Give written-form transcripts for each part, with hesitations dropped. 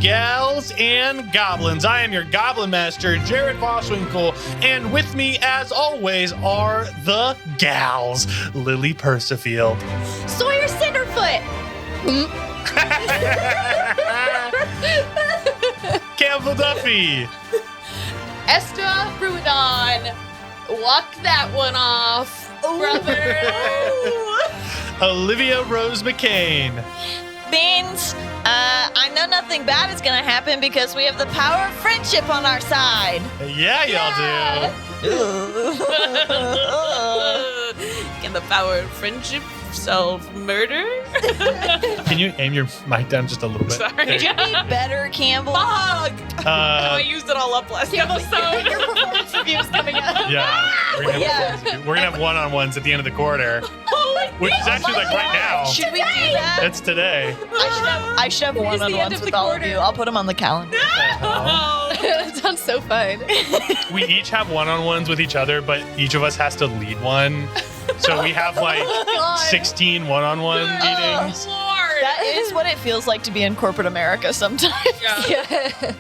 Gals and Goblins. I am your Goblin Master, Jared Boswinkle, and with me, as always, are the gals, Lily Persifield, Sawyer Cinderfoot, Campbell Duffy, Esther Prudon. Walk that one off, brother. Olivia Rose McCain, Beans, I know nothing bad is gonna happen because we have the power of friendship on our side. Yeah, y'all do. Can the power of friendship solve murder? Can you aim your mic down just a little bit? Sorry. Could you be better, Campbell? Fuck! I used it all up last episode. your performance review is coming up. Yeah, we're gonna have one-on-ones at the end of the quarter, which is actually like right now. Should we do that? It's today. I should have one-on-ones with all of you. I'll put them on the calendar. That sounds so fun. We each have one-on-ones with each other, but each of us has to lead one. So we have like 16 one-on-one meetings. Lord. That is what it feels like to be in corporate America sometimes. Yeah.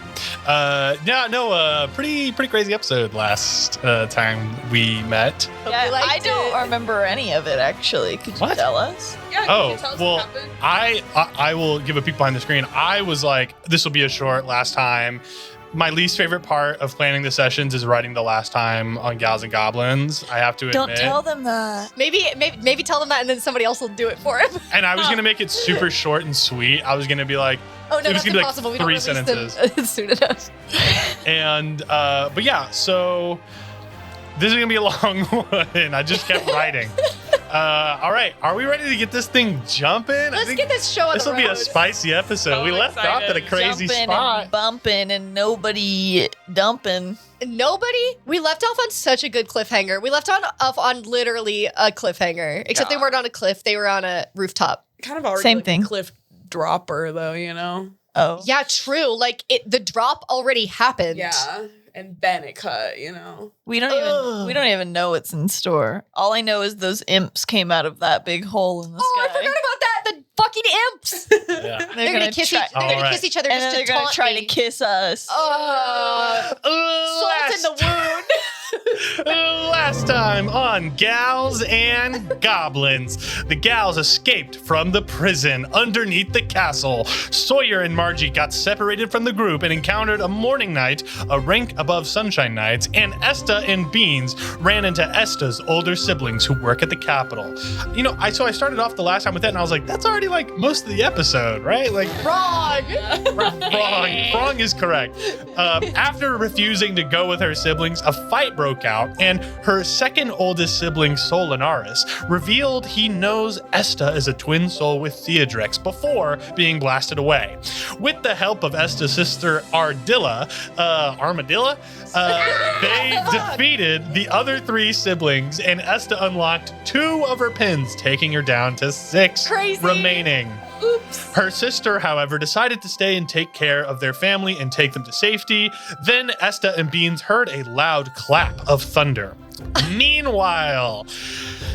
Pretty crazy episode last time we met. Yeah, liked I don't it. remember any of it actually. Could you What? tell us? Yeah, Oh, can you tell us well, what happened? I will give a peek behind the screen. I was like, this will be a short last time. My least favorite part of planning the sessions is writing the last time on Gals and Goblins. I have to admit. Don't tell them that. Maybe tell them that, and then somebody else will do it for him. And I was gonna make it super short and sweet. I was gonna be like, Oh no, It was that's gonna be like impossible. We 3 don't release them soon enough. and but yeah. So this is gonna be a long one. I just kept writing. All right, are we ready to get this thing jumping? Let's get this show on This the will be a road. spicy episode. So we left off at a excited. crazy Jumping spot. and bumping and nobody dumping. Nobody. We left off on such a good cliffhanger. We left off on literally a cliffhanger. Except they weren't on a cliff. They were on a rooftop. Kind of already Same like thing. a cliff dropper, though, you know? Oh. Yeah, true. Like the drop already happened. Yeah. And then it cut, you know? We don't even know what's in store. All I know is those imps came out of that big hole in the Oh, I sky. forgot about that. The fucking imps. Yeah. They're gonna kiss try, each. They're gonna Alright. kiss each other and just then to they're gonna taunt try me. to kiss us. Salt in the wound. Last time on Gals and Goblins, the gals escaped from the prison underneath the castle. Sawyer and Margie got separated from the group and encountered a morning knight, a rank above sunshine knights, and Esta and Beans ran into Esta's older siblings who work at the Capitol. You know, I started off the last time with that, and I was like, that's already like most of the episode, right? Like, Wrong. Wrong is correct. After refusing to go with her siblings, a fight broke out, and her second oldest sibling, Solanaris, revealed he knows Esta is a twin soul with Theodrex before being blasted away. With the help of Esta's sister, Armadilla, they defeated the other 3 siblings, and Esta unlocked 2 of her pins, taking her down to 6 Crazy. remaining. Oops. Her sister, however, decided to stay and take care of their family and take them to safety. Then Esta and Beans heard a loud clap of thunder. Meanwhile,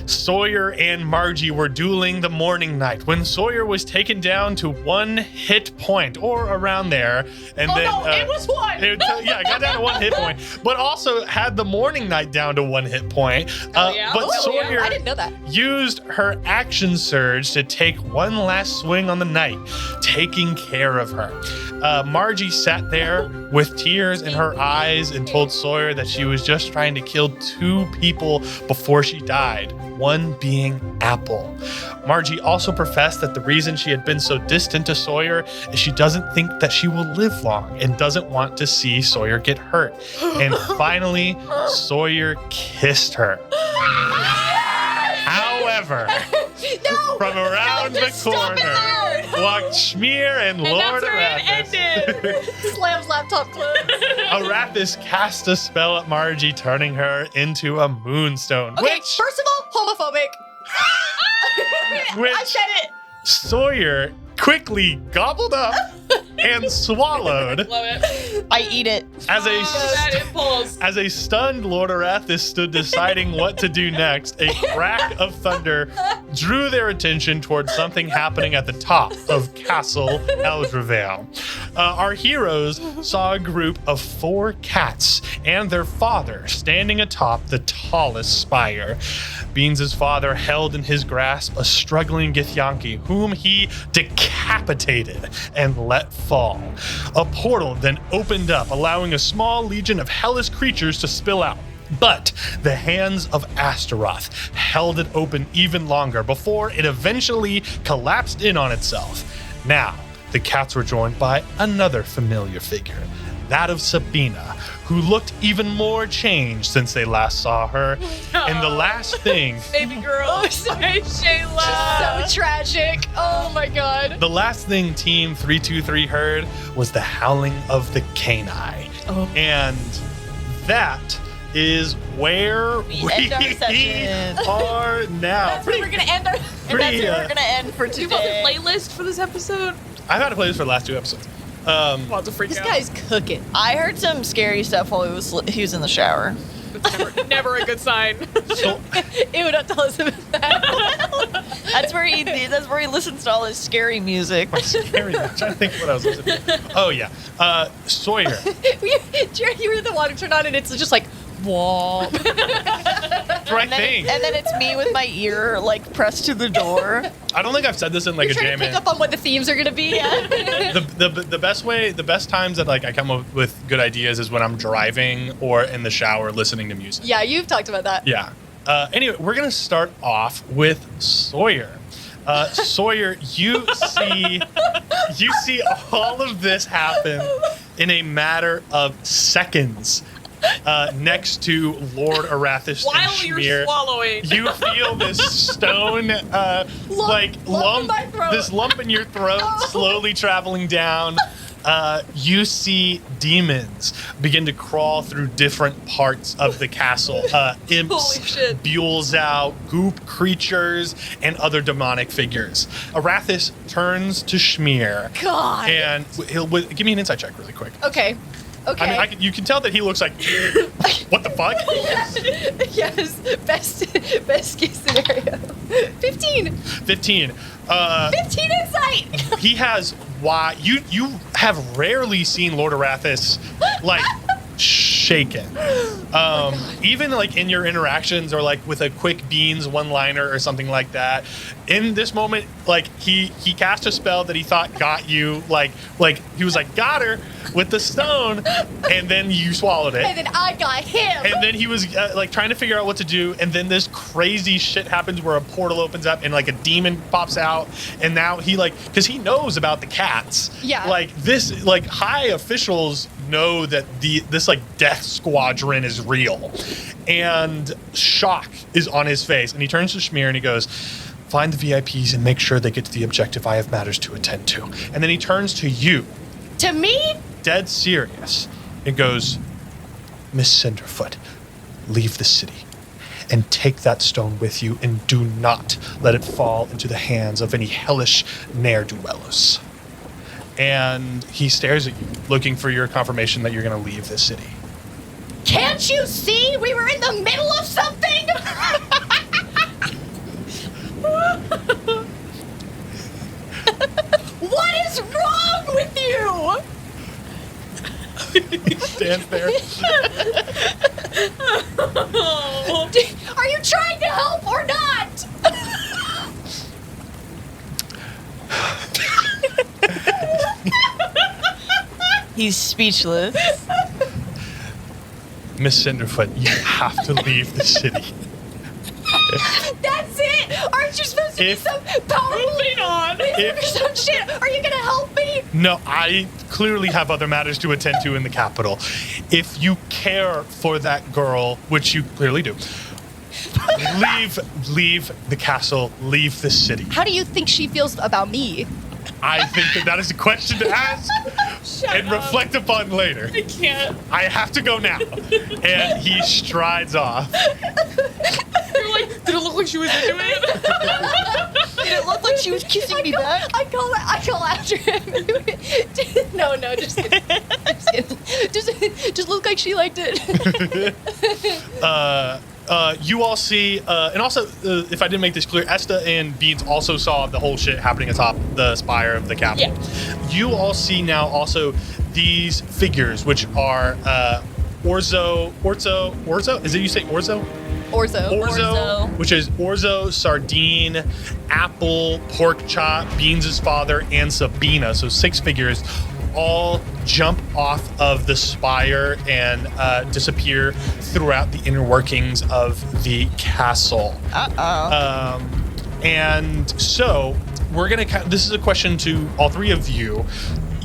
Sawyer and Margie were dueling the morning night when Sawyer was taken down to 1 hit point or around there. And It was one. it got down to 1 hit point, but also had the morning night down to 1 hit point. yeah? But Oh, yeah. Sawyer I didn't know that. used her action surge to take one last swing on the knight, taking care of her. Margie sat there with tears in her eyes and told Sawyer that she was just trying to kill 2 people before she died, one being Apple. Margie also professed that the reason she had been so distant to Sawyer is she doesn't think that she will live long and doesn't want to see Sawyer get hurt. And finally, Sawyer kissed her. However, from around the corner walked Schmear and Lord that's where it Arathis. ended. Slams laptop closed. Arathis cast a spell at Margie, turning her into a moonstone, Okay, first of all, homophobic. which I said it. Sawyer quickly gobbled up and swallowed. Love it. I eat it. As a That impulse. As a stunned Lord Arathis stood deciding what to do next, a crack of thunder drew their attention towards something happening at the top of Castle Eldrevale. Our heroes saw a group of 4 cats and their father standing atop the tallest spire. Beans' father held in his grasp a struggling Githyanki, whom he decapitated and let fall. A portal then opened up, allowing a small legion of hellish creatures to spill out. But the hands of Astaroth held it open even longer before it eventually collapsed in on itself. Now, the cats were joined by another familiar figure, that of Sabina, who looked even more changed since they last saw her. And the last thing... Baby girl. Sorry, Shayla. So tragic. Oh my god. The last thing Team 323 heard was the howling of the canine. Oh. And that is where we end our session. are now. That's where we're gonna end our. And that's where we're gonna end for Do you want the today. playlist for this episode? I've had a playlist for the last 2 episodes. Lots of freak This out. guy's cooking. I heard some scary stuff while he was in the shower. It's never a good sign. So Ew, don't tell us about that. That's where he listens to all his scary music. scary. I'm trying to think what I was listening to. Oh yeah, Sawyer. Jared, you were the water turned on and it's just like, whoa. Right thing. And then it's me with my ear like pressed to the door. I don't think I've said this in like You're a trying jam to pick in. up on what the themes are going to be. The best times that like I come up with good ideas is when I'm driving or in the shower listening to music. Yeah, you've talked about that. Yeah. Anyway, we're gonna start off with Sawyer. Sawyer, you see all of this happen in a matter of seconds. Next to Lord Arathis While and you're Schmear. swallowing. You feel this stone, lump in my throat. this lump in your throat slowly traveling down. You see demons begin to crawl through different parts of the castle. Imps, Holy shit. bules out, goop creatures, and other demonic figures. Arathis turns to Schmear. God. And give me an insight check really quick. Okay. Okay. I mean, you can tell that he looks like, what the fuck? Yes. Best case scenario. 15. 15. 15 insight. He has you have rarely seen Lord Arathis like shaken. Even like in your interactions or like with a quick beans one-liner or something like that. In this moment, like he cast a spell that he thought got you, like he was like got her with the stone, and then you swallowed it. And then I got him. And then he was like trying to figure out what to do, and then this crazy shit happens where a portal opens up and like a demon pops out, and now he like because he knows about the cats. Yeah. Like this, like high officials know that this like death squadron is real, and shock is on his face, and he turns to Schmear and he goes, "Find the VIPs and make sure they get to the objective. I have matters to attend to." And then he turns to you, To me? dead serious, and goes, "Miss Cinderfoot, leave the city and take that stone with you, and do not let it fall into the hands of any hellish ne'er-do-wells." And he stares at you, looking for your confirmation that you're going to leave the city. Can't you see we were in the middle of something? What is wrong with you? He stands there. Are you trying to help or not? He's speechless. Miss Cinderfoot, you have to leave the city. That's it? Aren't you supposed to be If- some powerful Moving on. or some shit? Are you gonna help me? No, I clearly have other matters to attend to in the capital. If you care for that girl, which you clearly do, leave the castle, leave the city. How do you think she feels about me? I think that is a question to ask and reflect upon later. I can't. I have to go now. And he strides off. You're like, did it look like she was into it? Did it look like she was kissing me back? I call after him. No, just kidding. Just kidding. Just look like she liked it. you all see, and also, if I didn't make this clear, Esta and Beans also saw the whole shit happening atop the spire of the Capitol. Yeah. You all see now also these figures, which are Orzo. Is it you say Orzo? Orzo. Which is Orzo, Sardine, Apple, Pork Chop, Beans' father, and Sabina. So 6 figures all jump off of the spire and disappear throughout the inner workings of the castle. And so we're going to, this is a question to all 3 of you.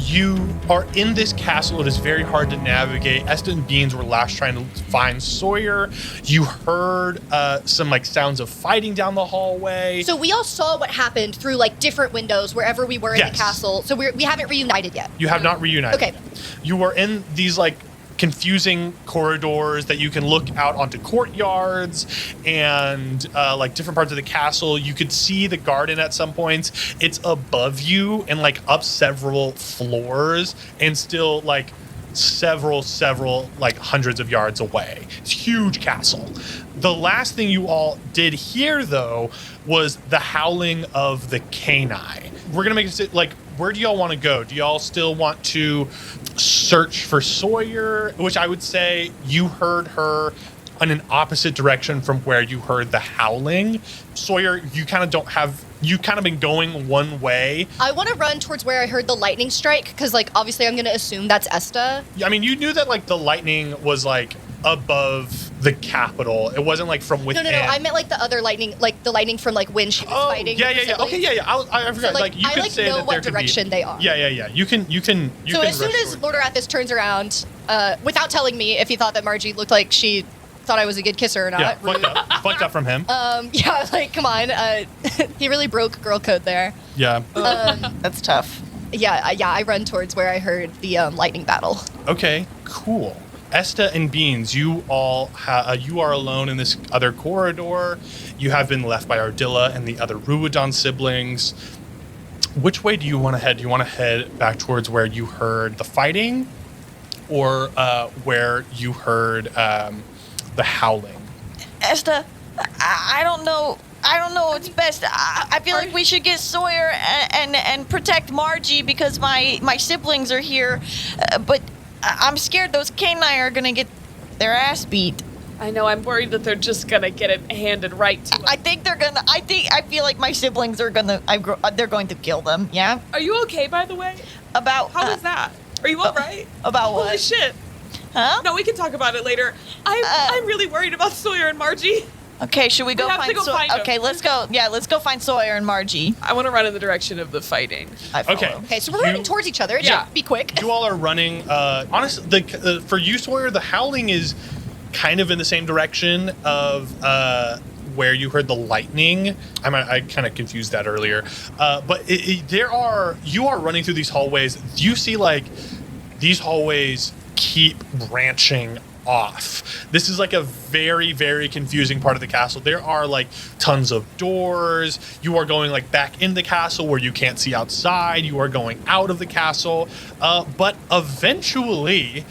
You are in this castle. It is very hard to navigate. Esta and Beans were last trying to find Sawyer. You heard some like sounds of fighting down the hallway. So we all saw what happened through like different windows wherever we were in the castle. So we haven't reunited yet. You have not reunited. Okay. You were in these like confusing corridors that you can look out onto courtyards and like different parts of the castle. You could see the garden at some points. It's above you and like up several floors and still like several like hundreds of yards away. It's a huge castle. The last thing you all did hear though was the howling of the canine. We're gonna make it like, where do y'all want to go? Do y'all still want to search for Sawyer? Which I would say you heard her in an opposite direction from where you heard the howling. Sawyer, you kind of been going one way. I want to run towards where I heard the lightning strike because like obviously I'm going to assume that's Esta. I mean, you knew that like the lightning was like above the Capitol. It wasn't like from within. No. I meant like the other lightning, like the lightning from like when she was fighting. Yeah. Okay, yeah. I forgot. So, like you could say know that what there could direction be, they are. Yeah. You can. So as soon as Lord Arathis turns around, without telling me if he thought that Margie looked like she thought I was a good kisser or not. Yeah, fucked up from him. Yeah, like come on. He really broke girl code there. Yeah. That's tough. Yeah. I run towards where I heard the lightning battle. Okay, cool. Esta and Beans, you all you are alone in this other corridor. You have been left by Ardilla and the other Ruidon siblings. Which way do you want to head? Do you want to head back towards where you heard the fighting, or where you heard the howling? Esta, I don't know. I don't know what's best. I feel like we should get Sawyer and protect Margie because my siblings are here, but I'm scared those canine are gonna get their ass beat. I know. I'm worried that they're just gonna get it handed right to us. I think they're gonna. I feel like my siblings are gonna. They're going to kill them. Yeah. Are you okay, by the way? About how was that? Are you all right? About what? Holy shit! Huh? No, we can talk about it later. I'm really worried about Sawyer and Margie. Okay, should we go have to go find them. Okay, let's go. Yeah, let's go find Sawyer and Margie. I want to run in the direction of the fighting. Okay, so we're running towards each other. It should be quick. You all are running. Honestly, for you, Sawyer, the howling is kind of in the same direction of where you heard the lightning. I kind of confused that earlier. But you are running through these hallways. You see like these hallways keep branching off. This is like a very, very confusing part of the castle. There are like tons of doors. You are going like back in the castle where you can't see outside. You are going out of the castle. But eventually,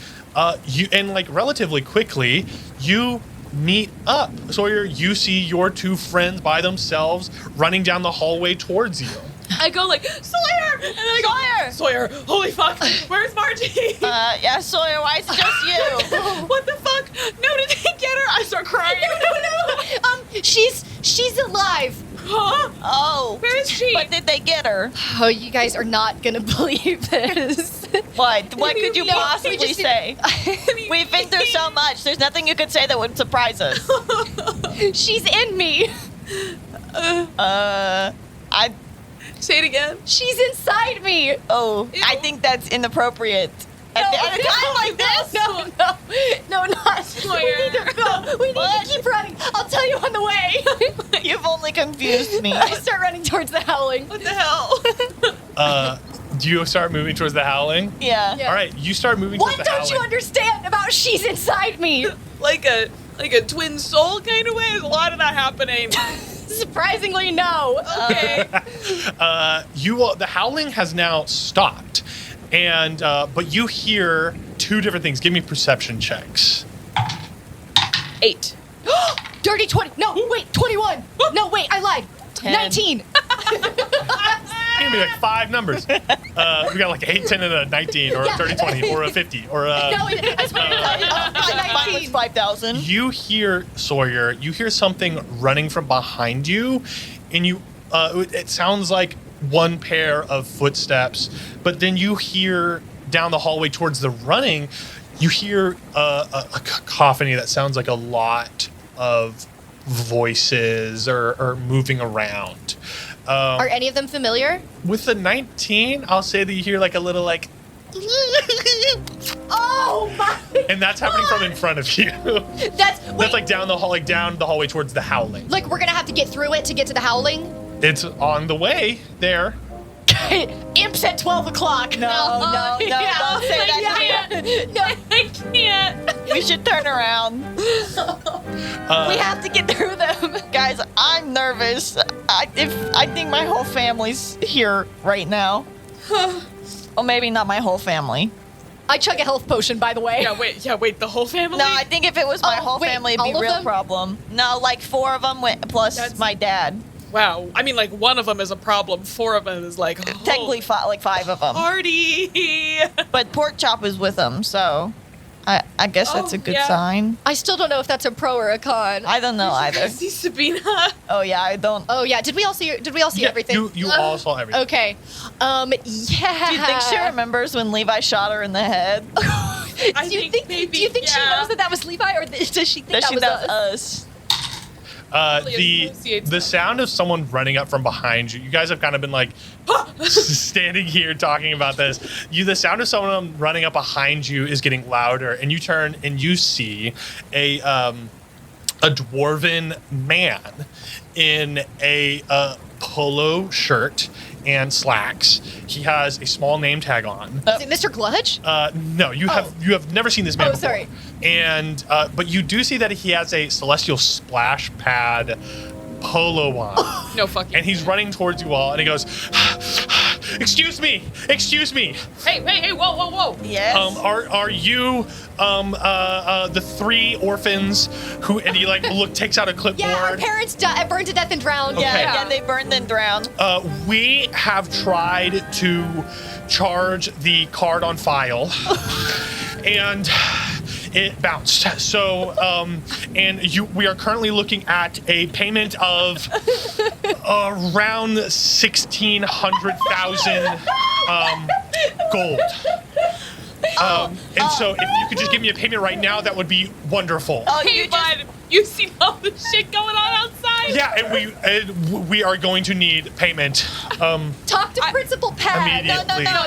you and like relatively quickly, you meet up. Sawyer, you see your 2 friends by themselves running down the hallway towards you. I go like, Sawyer! And then I go, Sawyer, holy fuck, where's Margie? Yeah, Sawyer, why is it just you? What the fuck? No, did they get her? I start crying. No. She's alive. Huh? Oh. Where is she? But did they get her? Oh, you guys are not gonna believe this. What? What could you possibly say? We've been through so much. There's nothing you could say that would surprise us. She's in me. Say it again. She's inside me. Oh, Ew. I think that's inappropriate. At a time like this? No, not. Sawyer. We need to go. We need to keep running. I'll tell you on the way. You've only confused me. I start running towards the howling. What the hell? Do you start moving towards the howling? Yeah. All right, you start moving What towards the howling. don't you understand about she's inside me? like a twin soul kind of way? There's a lot of that happening. Surprisingly, no. Okay. The howling has now stopped, and but you hear 2 different things. Give me perception checks. 8. Dirty 20. No, wait, 21. No, wait, I lied. 19. Give me like 5 numbers. We got like 8, 10, and a 19, or a 30, 20, or a 50, or a. No, I swear Mine was 5,000. You hear, Sawyer, you hear something running from behind you, and it sounds like one pair of footsteps, but then you hear down the hallway towards the running, you hear a cacophony that sounds like a lot of voices or moving around. Are any of them familiar? With the 19, I'll say that you hear like a little like, Oh my! and that's happening from in front of you. That's Like down the hallway towards the howling. like we're gonna have to get through it to get to the howling. It's on the way there. Imps at 12 o'clock. No, don't say that. No, I can't. We should turn around. we have to get through them. Guys, I'm nervous. I think my whole family's here right now. Or maybe not my whole family. I chug a health potion, by the way. Yeah, wait, the whole family? No, I think if it was my Oh, whole wait, family, it'd be all a of real them? problem. No, like 4 of them plus my dad. Wow. I mean, like, one of them is a problem. 4 of them is like, Technically, like 5 of them. party. But Pork Chop is with them, so I guess that's a good yeah. sign. I still don't know if that's a pro or a con. I don't know either. See Sabina. Oh yeah, I don't. Oh yeah, did we all see everything? You all saw everything. Okay. Yeah. Do you think she remembers when Levi shot her in the head? I do you think think maybe, she yeah. knows that was Levi, or does she think That that she was does us? Really associates The them. sound of someone running up from behind you. You guys have kind of been like standing here talking about this. The sound of someone running up behind you is getting louder, and you turn and you see a dwarven man in a polo shirt and slacks. He has a small name tag on. Is it Mr. Gludge? No, you have never seen this man Oh, before. sorry. And but you do see that he has a celestial splash pad polo on. No fucking. And he's running towards you all, and he goes, "Excuse me, excuse me. Hey, whoa. Yes. Are you the 3 orphans who?" And he like takes out a clipboard. Yeah, our parents burned to death and drowned. Okay. yeah, they burned and drowned. We have tried to charge the card on file, and it bounced. So, we are currently looking at a payment of around 1,600,000 gold. And so, if you could just give me a payment right now, that would be wonderful. Oh, Hey, bud, you seen all the shit going on outside? Yeah, and we are going to need payment. Talk to Principal Pat. Immediately. No,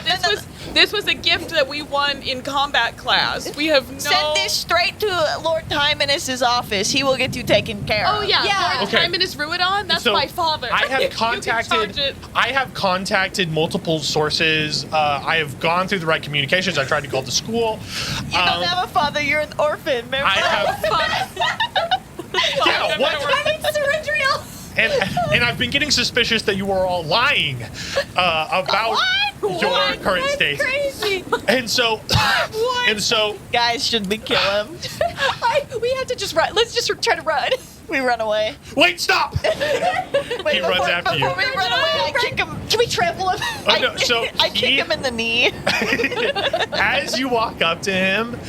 this was a gift that we won in combat class. We have no. Send this straight to Lord Tymanus's office. He will get you taken care of. Oh yeah, Yeah. Lord Okay. Timon is Ruidon. That's So, my father. I have You can contacted. charge it. I have contacted multiple sources. I have gone through the right communications. I tried to call the school. You don't have a father. You're an orphan. Remember? I have. Yeah, what? Surrendrial. And I've been getting suspicious that you are all lying about your current state. Crazy. And so, Guys, should we kill him? We have to just run. Let's just try to run. We run away. wait, stop! Wait, He runs after you. Before we run away, I kick him. Can we trample him? Oh, no, so I kick him in the knee. as you walk up to him,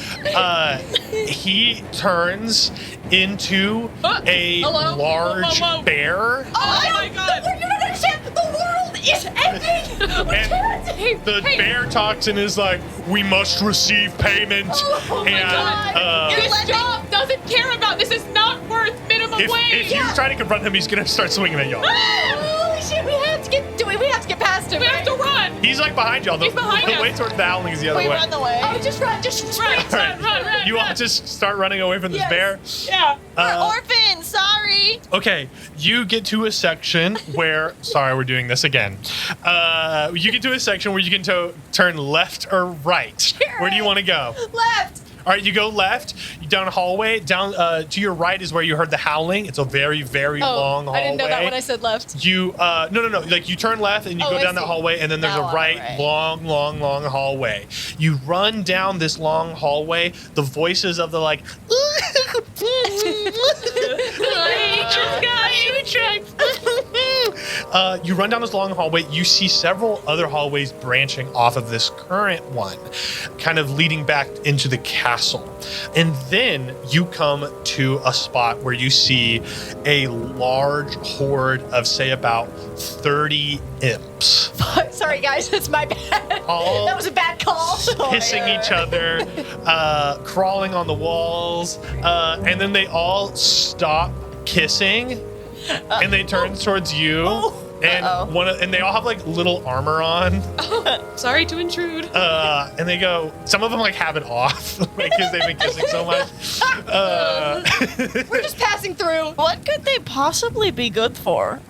he turns into a Hello? large Whoa. bear. Oh my god. You don't understand. The world is ending. And the bear talks and is like, "We must receive payment." Oh my God. This job doesn't care about this. Is not worth minimum If wage. you try to confront him, he's gonna start swinging at y'all. Holy shit! We have to get past him. We have to run. He's like behind y'all. He's behind the us. way towards the howling is the other We way. run away. Oh, just run. Just Run, sprint. run. You all just start running away from this Yes. bear. Yeah. We're orphans. Sorry. Okay, you get to a section where. Sorry, we're doing this again. You get to a section where you can turn left or right. Where do you want to go? Left. All right, you go left. You down a hallway. Down to your right is where you heard the howling. It's a very, very long hallway. I didn't know that when I said left. You no. Like you turn left and you Oh, go I down that see. hallway, and then there's Now a I'm right, right. long hallway. You run down this long hallway. The voices of the like You run down this long hallway. You see several other hallways branching off of this current one, kind of leading back into the castle. And then you come to a spot where you see a large horde of, say, about 30 imps. Sorry, guys, that's my bad. All That was a bad call. hissing each other, crawling on the walls, and then they all stop kissing, and they turn towards you. And and they all have like little armor on, Sorry to intrude. and they go. Some of them like have it off, because they've been kissing so much. We're just passing through. What could they possibly be good for?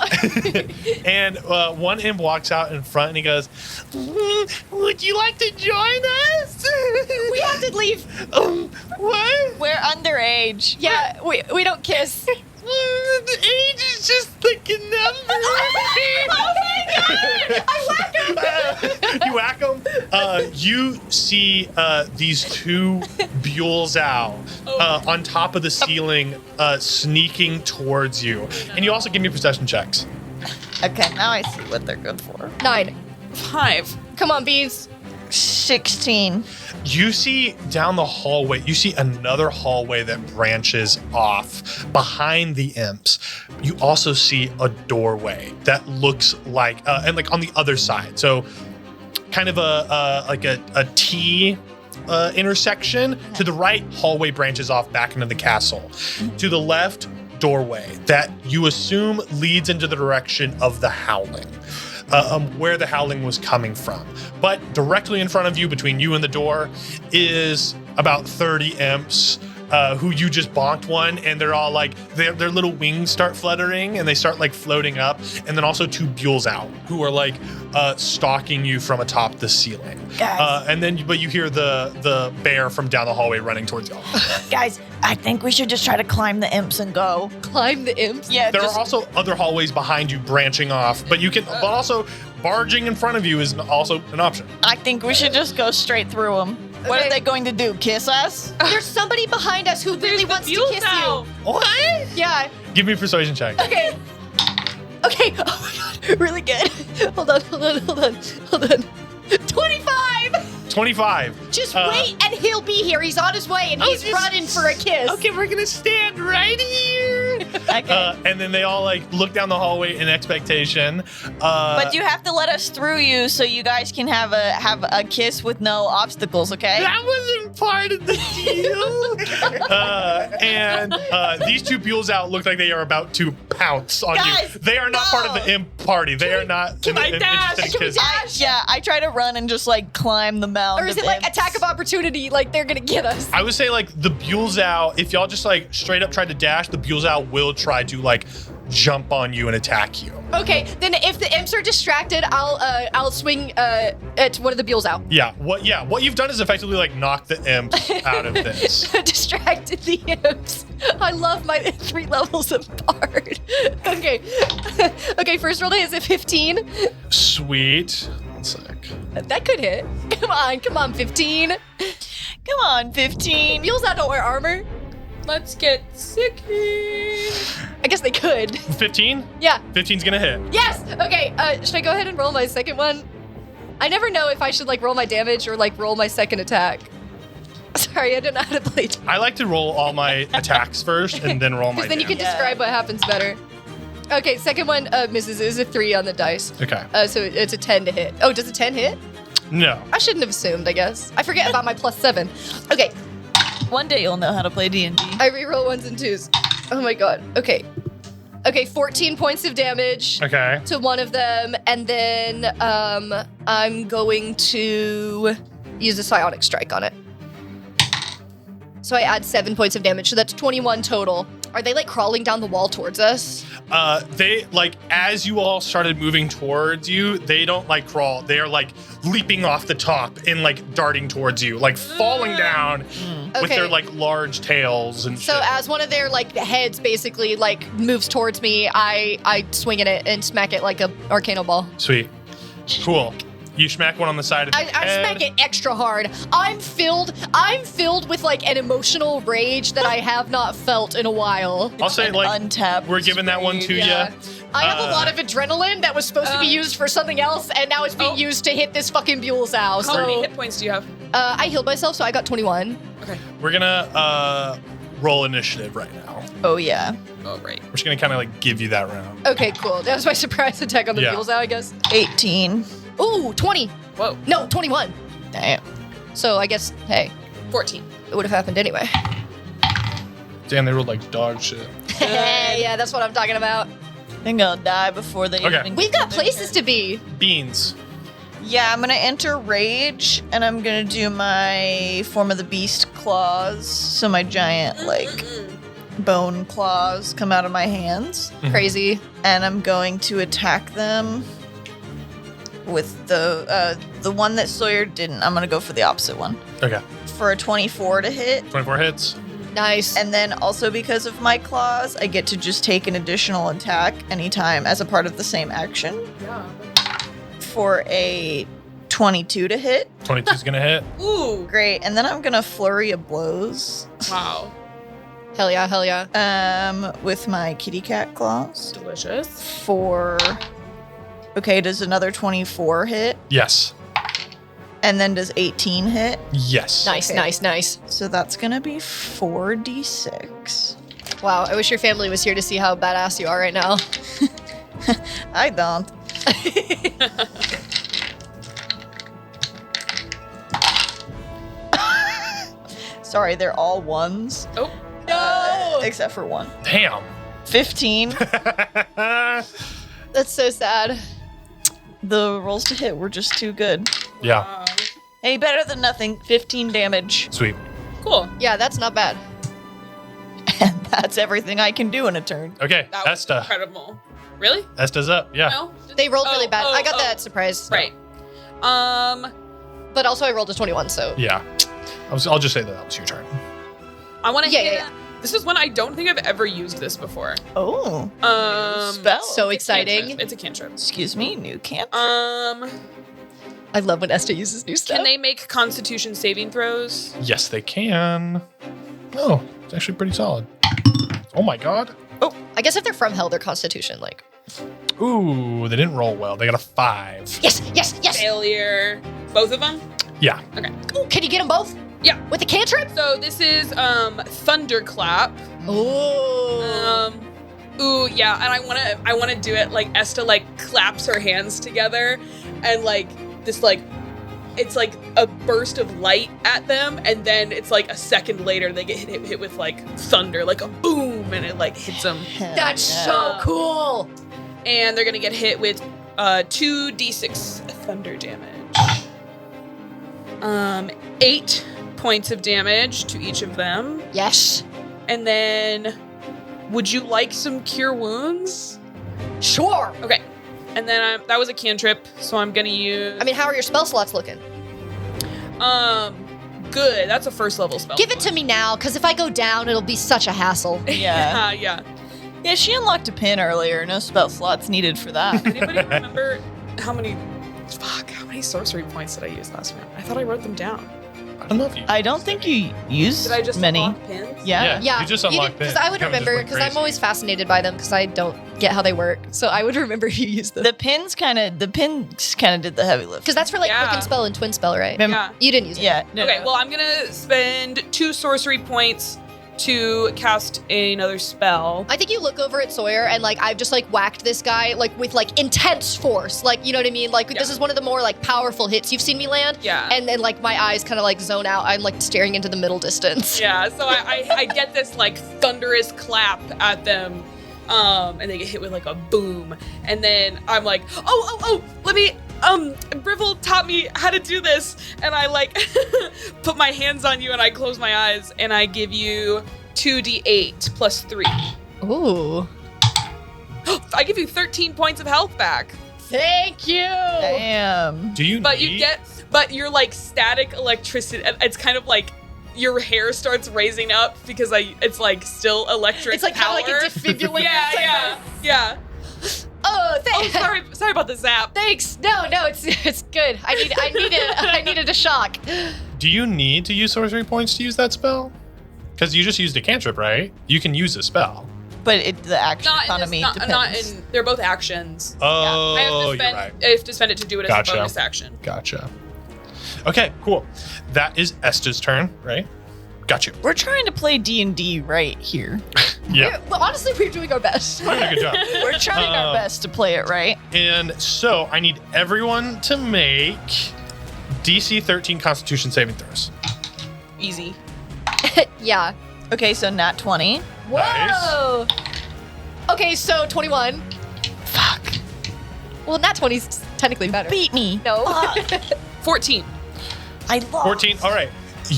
And one imp walks out in front, and he goes, "Would you like to join us?" We have to leave. What? We're underage. Yeah, we don't kiss. The age is just like a number. Oh my God! I whacked him. You whack them. You see these two Buellzow on top of the ceiling, sneaking towards you. And you also give me perception checks. Okay, now I see what they're good for. 9. 5. Come on, bees. 16. You see down the hallway, you see another hallway that branches off behind the imps. You also see a doorway that looks like, and like on the other side. So kind of a T intersection. To the right, hallway branches off back into the castle. To the left, doorway that you assume leads into the direction of the howling. Where the howling was coming from. But directly in front of you, between you and the door, is about 30 imps who you just bonked one, and they're all like, their little wings start fluttering, and they start like floating up, and then also 2 Buellzow who are like stalking you from atop the ceiling. Guys. But you hear the bear from down the hallway running towards y'all. Guys, I think we should just try to climb the imps and go. Climb the imps. Yeah, There are also other hallways behind you branching off, but you can, but also barging in front of you is also an option. I think we should just go straight through them. What Okay. are they going to do? Kiss us? There's somebody behind us who really wants to kiss you. What? Yeah. Give me a persuasion check. Okay. Okay. Oh my God. Really good. Hold on. 25. 25. Just wait, and he'll be here. He's on his way, and he's running for a kiss. Okay, we're gonna stand right here. Okay. And then they all like look down the hallway in expectation. But you have to let us through you so you guys can have a kiss with no obstacles, okay? That wasn't part of the deal. And these 2 Buellzow look like they are about to pounce on Guys, you. They are not part of the imp party. They are not I dash? interested in kissing. I try to run and just like climb the mound. Or is of it like imps. attack of opportunity? Like they're gonna get us. I would say like the Buellzow, if y'all just like straight up tried to dash, the Buellzow will try to like jump on you and attack you. Okay, then if the imps are distracted, I'll swing at one of the Buellzow. Yeah. What you've done is effectively like knock the imps out of this. Distracted the imps. I love my 3 levels of bard. Okay. Okay, first roll is a 15. Sweet. 1 sec. That could hit. Come on, 15. Come on, 15. Buellzow don't wear armor. Let's get sicky. I guess they could. 15? Yeah. 15's gonna hit. Yes. Okay. Should I go ahead and roll my second one? I never know if I should like roll my damage or like roll my second attack. Sorry, I don't know how to play. I like to roll all my attacks first and then roll my Because then you can damage. describe what happens better. Okay, second one misses. It is a 3 on the dice. Okay. So it's a 10 to hit. Oh, does a 10 hit? No. I shouldn't have assumed, I guess. I forget about my +7. Okay, One day you'll know how to play D&D. I reroll 1s and 2s. Oh my god. Okay. Okay, 14 points of damage Okay. to one of them, and then I'm going to use a psionic strike on it. So I add 7 points of damage, so that's 21 total. Are they like crawling down the wall towards us? They like as you all started moving towards you, they don't like crawl. They are like leaping off the top and like darting towards you, like falling down with Okay. their like large tails and So shit. as one of their like heads basically like moves towards me, I swing at it and smack it like a arcano ball. Sweet. Cool. You smack one on the side of the I head. smack it extra hard. I'm filled with like an emotional rage that I have not felt in a while. I'll say, like, Untapped. we're giving that one to Yeah. you. I have a lot of adrenaline that was supposed to be used for something else, and now it's being used to hit this fucking Buell's house. How many hit points do you have? I healed myself, so I got 21. Okay. We're gonna roll initiative right now. Oh, yeah. Oh, right. We're just gonna kind of like give you that round. Okay, cool. That was my surprise attack on the Yeah. Buell's house, I guess. 18. Ooh, 20. Whoa. No, 21. Damn. So I guess, hey, 14. it would have happened anyway. Damn, they rolled like dog shit. Yeah, that's what I'm talking about. I think I'll die before they Okay. even We've got places to be. Beans. Yeah, I'm gonna enter rage, and I'm gonna do my form of the beast claws. So my giant, like, bone claws come out of my hands. Crazy. And I'm going to attack them with the one that Sawyer didn't. I'm gonna go for the opposite one. Okay. For a 24 to hit. 24 hits. Nice. And then also because of my claws, I get to just take an additional attack anytime as a part of the same action. Yeah. For a 22 to hit. 22's gonna hit. Ooh. Great. And then I'm gonna flurry of blows. Wow. Hell yeah, hell yeah. With my kitty cat claws. Delicious. For okay, does another 24 hit? Yes. And then does 18 hit? Yes. Nice, Okay. nice. So that's gonna be 4d6. Wow, I wish your family was here to see how badass you are right now. I don't. Sorry, they're all ones. Oh. No! Except for one. Damn. 15. That's so sad. The rolls to hit were just too good. Yeah. Hey, better than nothing. 15 damage. Sweet. Cool. Yeah, that's not bad. And that's everything I can do in a turn. Okay. That was Esta. incredible. Really? Esta's up. Yeah. No? They rolled really Oh, bad. oh, I got oh. that surprise. Right. But also I rolled a 21, so. Yeah. I'll just say that was your turn. I want to Yeah, hit. yeah, This is one I don't think I've ever used this before. Oh. Spell. So It's a exciting. cantrip. It's a cantrip. Excuse me, new camp. I love when Esther uses new stuff. Can they make Constitution saving throws? Yes, they can. Oh, it's actually pretty solid. Oh my god. I guess if they're from hell, they're constitution, like. Ooh, they didn't roll well. They got a 5. Yes, yes, yes! Failure. Both of them? Yeah. Okay. Ooh, can you get them both? Yeah. With the cantrip? So this is Thunderclap. Ooh. Ooh, yeah, and I wanna do it like Esta like claps her hands together and like this like it's like a burst of light at them, and then it's like a second later they get hit with like thunder, like a boom, and it like hits them. That's so cool. And they're gonna get hit with 2d6 thunder damage. 8 points of damage to each of them. Yes. And then, would you like some cure wounds? Sure. Okay. And then that was a cantrip, so I'm gonna use. I mean, how are your spell slots looking? Good. That's a first level spell. Give it to me now, because if I go down, it'll be such a hassle. Yeah. Yeah. Yeah, she unlocked a pin earlier. No spell slots needed for that. Anybody remember how many sorcery points did I use last round? I thought I wrote them down. I don't know if you. I don't think you used Did I just many. unlock pins? Yeah. Yeah, You just unlocked because it. I would You kinda just remember, went because I'm crazy. always fascinated by them, because I don't get how they work. So I would remember you used them. The pins kind of did the heavy lift. Because that's for like Yeah. quicken spell and twin spell, right? Yeah. You didn't use it. Yeah. No, Okay, no. well, I'm gonna spend 2 sorcery points to cast another spell. I think you look over at Sawyer and like I've just like whacked this guy like with like intense force. Like, you know what I mean? Like this Yeah. is one of the more like powerful hits you've seen me land. Yeah. And then like my eyes kind of like zone out. I'm like staring into the middle distance. Yeah, so I get this like thunderous clap at them, and they get hit with like a boom, and then I'm like, oh, let me, Briville taught me how to do this, and I like put my hands on you and I close my eyes and I give you 2d8 plus 3. Ooh. I give you 13 points of health back. Thank you. Damn. Do you? But need- but you're like static electricity. It's kind of like your hair starts raising up because it's like still electric. It's like kind of like power. a defibrillator. Yeah. Oh, thanks. Sorry about the zap. Thanks. No, it's good. I needed a shock. Do you need to use sorcery points to use that spell? Because you just used a cantrip, right? You can use a spell. But the action Not in economy this, depends. not in. They're both actions. Oh, I have to you're spend. right. I have to spend it to do it as Gotcha. a bonus action. Gotcha. Okay, cool. That is Esta's turn, right? Got you. We're trying to play D&D right here. Yeah, Well, honestly, we're doing our best. doing a good job. We're trying our best to play it right. And so I need everyone to make DC 13 Constitution saving throws. Easy. Yeah. Okay, so nat 20. Whoa. Okay, so 21. Fuck. Well, nat 20's technically better. Beat me. No. Fuck. 14. I lost. 14. All right.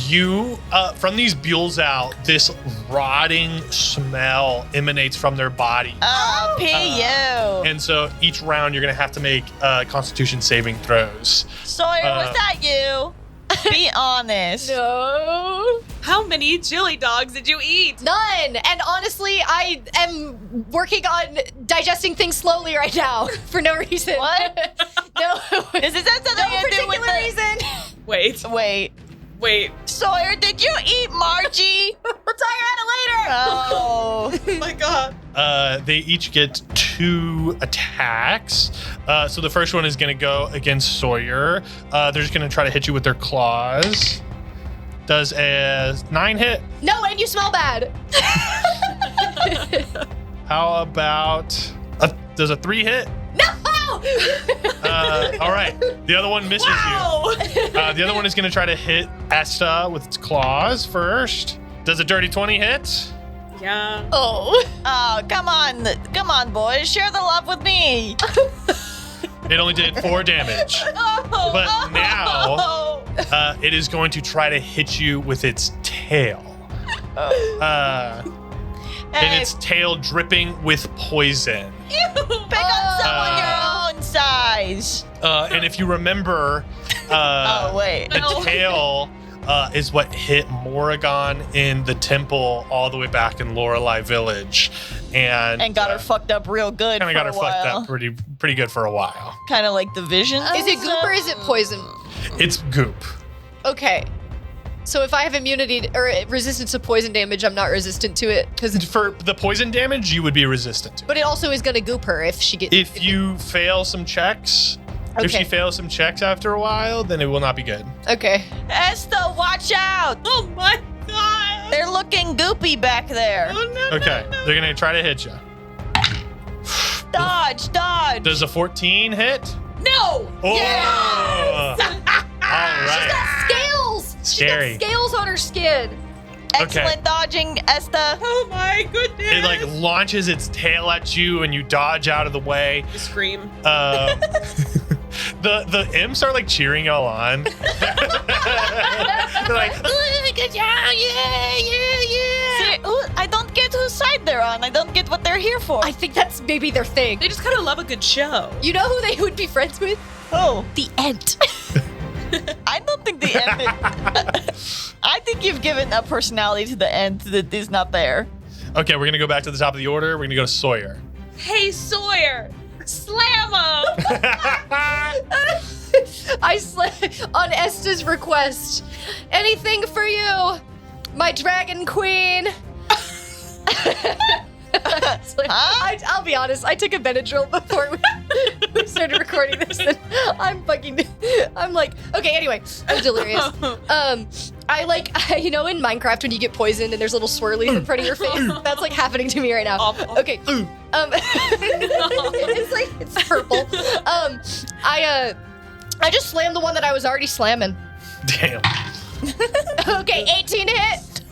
You, from these buells out, this rotting smell emanates from their body. Oh, PU. And so each round, you're going to have to make Constitution saving throws. Sawyer, was that you? Be honest. No. How many chili dogs did you eat? None. And honestly, I am working on digesting things slowly right now for no reason. What? No. Is this something No to do with particular the... reason. Wait. Sawyer, did you eat Margie? We'll talk about it later. Oh. Oh my god. They each get 2 attacks. So the first one is going to go against Sawyer. They're just going to try to hit you with their claws. Does a 9 hit? No, and you smell bad. How about does a 3 hit? No. All right. The other one misses you. The other one is going to try to hit Esta with its claws first. Does a dirty 20 hit? Yeah. Oh. Oh, come on, boys. Share the love with me. It only did 4 damage. But now it is going to try to hit you with its tail. And its tail dripping with poison. Pick on someone your own size. And if you remember, Oh, wait. the tail is what hit Morrigan in the temple all the way back in Lorelei Village. And And got her fucked up real good. kind of got her for a while. fucked up pretty good for a while. Kind of like the vision. Is it goop or is it poison? It's goop. Okay. So if I have immunity or resistance to poison damage, I'm not resistant to it because. For the poison damage, you would be resistant to. But it also is gonna goop her if she gets. If you fail some checks, if she Okay. fails some checks after a while, then it will not be good. Okay. Esther, watch out. Oh my god. They're looking goopy back there. Oh no. Okay, they're gonna try to hit you. Dodge. Does a 14 hit? No. Oh! Yes! All right. Scales. Scary. She's got scales on her skin. Excellent dodging, Esther. Oh my goodness. It like launches its tail at you, and you dodge out of the way. You scream. The imps are like cheering y'all on. They're like, "Ooh, good job, yeah. See, I don't get whose side they're on. I don't get what they're here for. I think that's maybe their thing. They just kind of love a good show. You know who they would be friends with? Oh, The Ent. I don't think the end. I think you've given a personality to the end that is not there. Okay, we're gonna go back to the top of the order. We're gonna go to Sawyer. Hey Sawyer, slam him. I on Esta's request. Anything for you, my dragon queen. I'll be honest. I took a Benadryl before we started recording this, and I'm like, okay. Anyway, I'm delirious. You know, in Minecraft when you get poisoned and there's little swirlies in front of your face. That's like happening to me right now. Okay. It's purple. I just slammed the one that I was already slamming. Damn. Okay, 18 hit.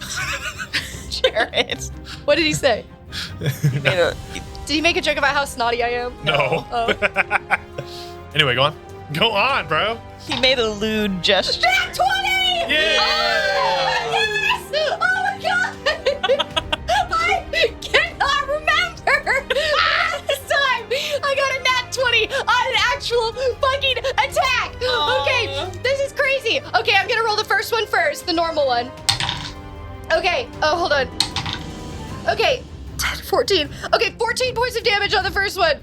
Jared. What did he say? You made a- Did he make a joke about how snotty I am? No. Oh. Anyway, go on. Go on, bro. He made a lewd gesture. Nat 20! Yeah! Oh, yes! Oh my god! I cannot remember! This time, I got a nat 20 on an actual fucking attack! Okay, this is crazy. Okay, I'm gonna roll the first one first, the normal one. Okay, oh, hold on. Okay, 10, 14. Okay, 14 points of damage on the first one.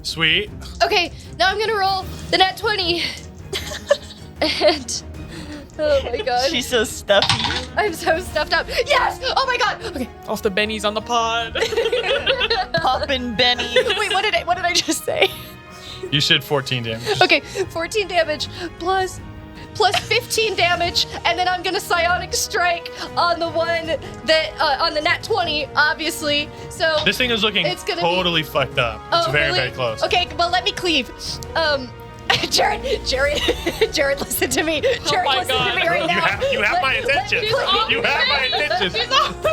Sweet. Okay, now I'm gonna roll the nat 20. And oh my god. She's so stuffy. I'm so stuffed up. Yes! Oh my god! Okay. Off the bennies on the pod. Poppin' Benny. Wait, what did I just say? You should 14 damage. Okay, 14 damage plus 15 damage, and then I'm gonna psionic strike on the one that on the nat 20, obviously. So This thing is looking It's gonna totally fucked up. It's very, really? very close. Okay, well let me cleave. Jared, listen to me. Jared, my listen God. to me right now. You have my attention. You have my attention.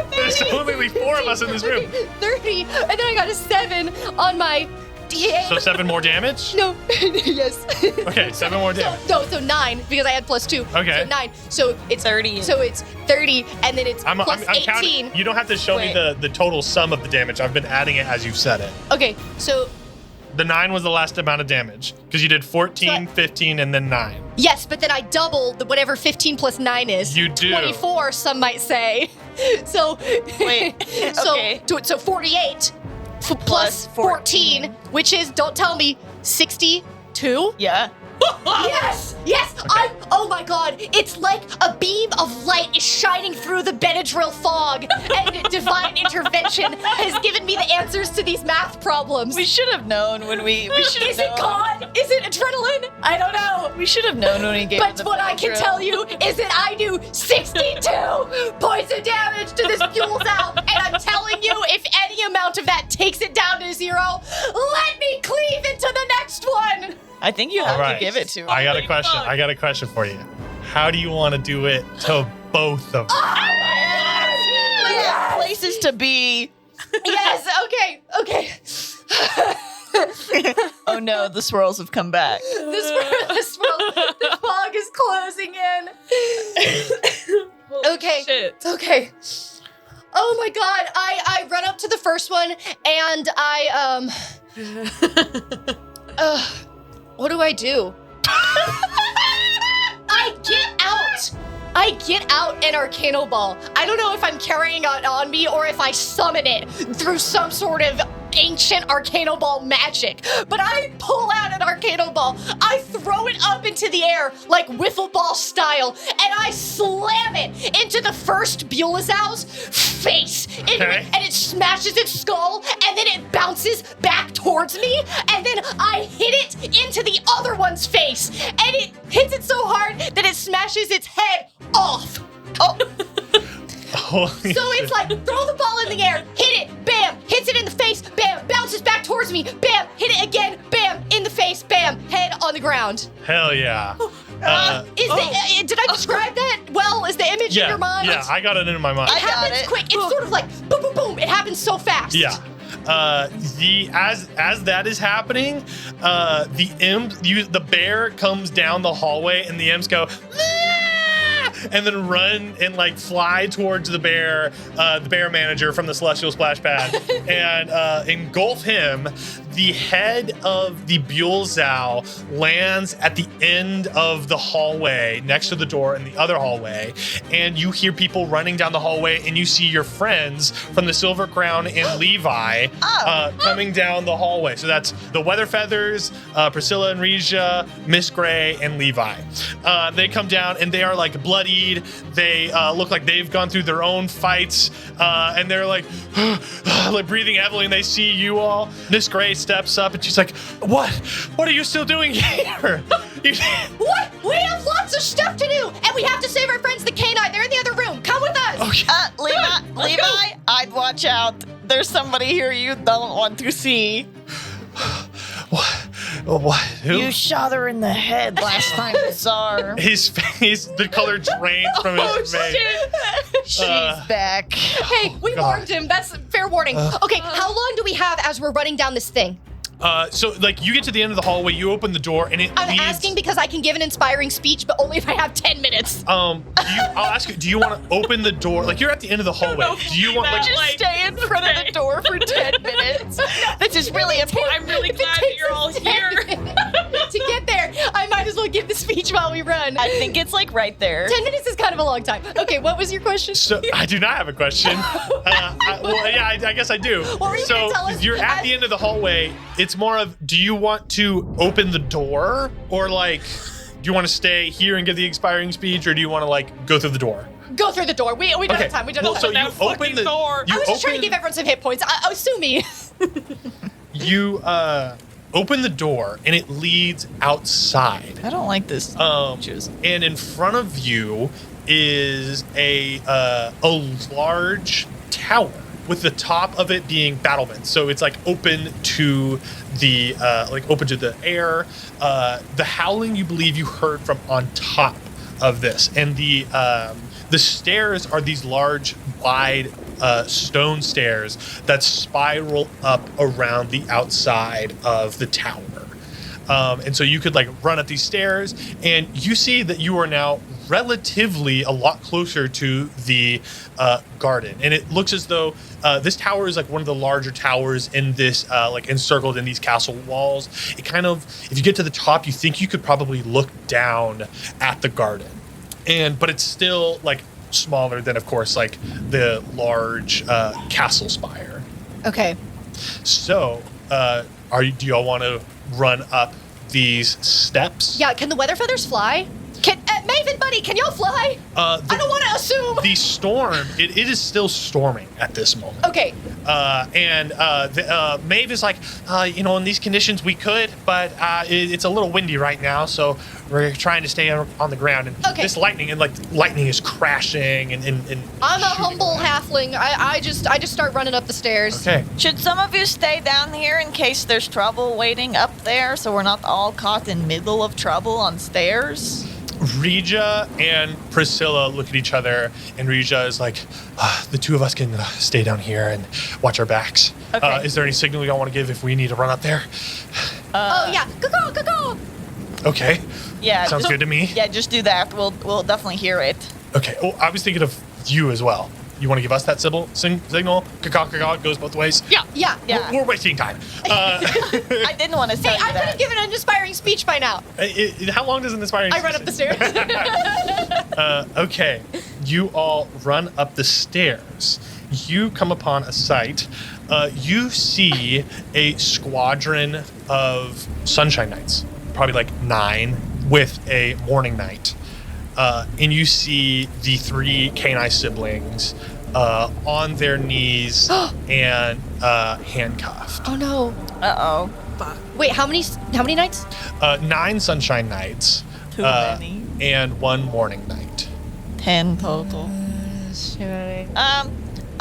There's only 4 of us in this room. 30, and then I got a 7 on my D8. So 7 more damage? No, yes. Okay, 7 more damage. So 9 because I had +2. Okay. So 9. So it's 30. So it's 30, and then it's I'm plus 18. counting. You don't have to show me the total sum of the damage. I've been adding it as you've said it. Okay, so The 9 was the last amount of damage because you did 14, 15, and then 9. yes, but then I doubled the whatever 15 plus 9 is. You do. 24, some might say. So Wait, so okay. so 48 plus 14, which is, don't tell me, 62. Yeah. Yes, oh my god, it's like a beam of light is shining through the Benadryl fog, and divine intervention has given me the answers to these math problems. We should have known when we should have Is it known. God? Is it adrenaline? I don't know. We should have known when we gave But it the what I can Benadryl. tell you is that I do 62 points of damage to this fuel's out, and I'm telling you, if any amount of that takes it down to 0, let me cleave into the next one. I think you have All right. to give it to him. I got a Holy question. fuck. I got a question for you. How do you want to do it to both of them? We have places to be. Yes, okay. Oh no, the swirls have come back. The fog is closing in. Holy Okay. Shit. Okay. Oh my god, I run up to the first one and I what do I do? I get out an Arcano Ball. I don't know if I'm carrying it on me or if I summon it through some sort of ancient Arcano Ball magic. But I pull out an Arcano Ball. I throw it up into the air like wiffle ball style, and I slam it into the first Buelazow's face. Okay. And it smashes its skull, and then it bounces back towards me, and then I hit it into the other one's face, and it hits it so hard that it smashes its head off. Oh. Holy So shit. it's like, throw the ball in the air, hit it, bam, hits it in the face, bam, bounces back towards me, bam, hit it again, bam, in the face, bam, head on the ground. Hell yeah. Did I describe that well? Is the image in your mind? Yeah, I got it in my mind. It I got happens it. quick. It's sort of like boom, boom, boom. It happens so fast. Yeah. As that is happening, the bear comes down the hallway and the imps go, "Ah!" and then run and like fly towards the bear manager from the Celestial Splash Pad and engulf him. The head of the Buelzow lands at the end of the hallway next to the door in the other hallway, and you hear people running down the hallway, and you see your friends from the Silver Crown and Levi coming down the hallway. So that's the Weather Feathers, Priscilla and Regia, Miss Gray, and Levi. They come down and they are like bloodied. They look like they've gone through their own fights, and they're like, like breathing heavily, and they see you all. Miss Gray steps up and she's like, What are you still doing here? What? We have lots of stuff to do, and we have to save our friends, the canine. They're in the other room. Come with us. Okay. Levi, I'd watch out. There's somebody here you don't want to see. What? Who? You shot her in the head last time you saw her. His face, the color drains from his face. She's back. Hey, we God. warned him. That's fair warning. Okay, how long do we have as we're running down this thing? So like you get to the end of the hallway, you open the door, and it I'm leads. asking because I can give an inspiring speech, but only if I have 10 minutes. I'll ask you. Do you want to open the door? Like you're at the end of the hallway. know Do you want that, like? Just like, stay in front of the door for 10 minutes. This is really important. I'm really If it glad that takes you're all us 10 here. minutes to get there, I might as well give the speech while we run. I think it's like right there. 10 minutes is kind of a long time. Okay, what was your question? So I do not have a question. I guess I do. What were you So gonna tell us? you're at the end of the hallway. It's more of, do you want to open the door, or like, do you want to stay here and give the expiring speech, or do you want to like go through the door? Go through the door. We don't have time. We don't Well, have so time. you That open fucking the door. you I was just trying to open- give everyone some hit points. Sue me. You open the door and it leads outside. I don't like this. And in front of you is a large tower with the top of it being battlements. So it's like open to the air. The howling you believe you heard from on top of this, and the stairs are these large, wide stone stairs that spiral up around the outside of the tower. And so you could like run up these stairs, and you see that you are now relatively a lot closer to the garden. And it looks as though this tower is like one of the larger towers in this, like encircled in these castle walls. It kind of, if you get to the top, you think you could probably look down at the garden. But it's still like smaller than, of course, like the large castle spire. Okay. So, do y'all want to run up these steps? Yeah, can the weather feathers fly? Maven, buddy, can y'all fly? I don't want to assume. The storm, it is still storming at this moment. Okay. Maeve is like, in these conditions we could, but it's a little windy right now, so we're trying to stay on the ground. And Okay. this lightning is crashing and I'm a shooting humble around. halfling. I just start running up the stairs. Okay. Should some of you stay down here in case there's trouble waiting up there, so we're not all caught in middle of trouble on stairs? Regia and Priscilla look at each other, and Regia is like, the two of us can stay down here and watch our backs. Okay. Is there any signal y'all want to give if we need to run up there? Oh yeah, go. Okay. Yeah. Sounds just- good to me. Yeah, just do that. We'll definitely hear it. Okay. Oh, I was thinking of you as well. You want to give us that signal? Caw, goes both ways? Yeah. Yeah. Yeah. We're wasting time. I didn't want to tell Hey, you I could that. have given an inspiring speech by now. How long does an inspiring? I run up the stairs. Okay. You all run up the stairs. You come upon a sight. You see a squadron of Sunshine Knights, probably like 9, with a Morning Knight. And you see the 3 Canine siblings on their knees and handcuffed. Oh no. Uh-oh. Wait, how many nights? 9 Sunshine Knights Too many. and 1 Morning Knight. 10 total.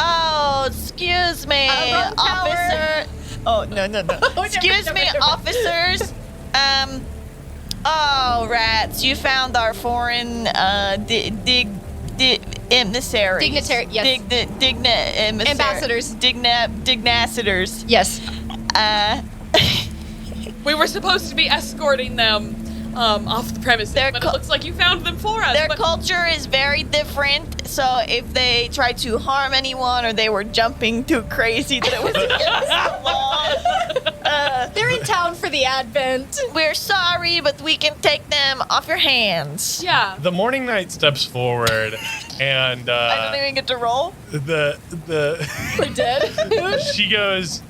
Oh, excuse me, Wrong tower. officer. Oh, no. Excuse me, never. officers. Oh, rats, you found our foreign, emissaries. Dignitary, yes. Emissaries. Ambassadors. Dignassadors. Yes. We were supposed to be escorting them off the premises, They're but co- it looks like you found them for us. Their but- culture is very different, so if they tried to harm anyone or they were jumping too crazy that it was against the law, They're in town for the Advent. we're sorry, but we can take them off your hands. Yeah. The Morning Knight steps forward, and I don't even get to roll. the We're dead. she goes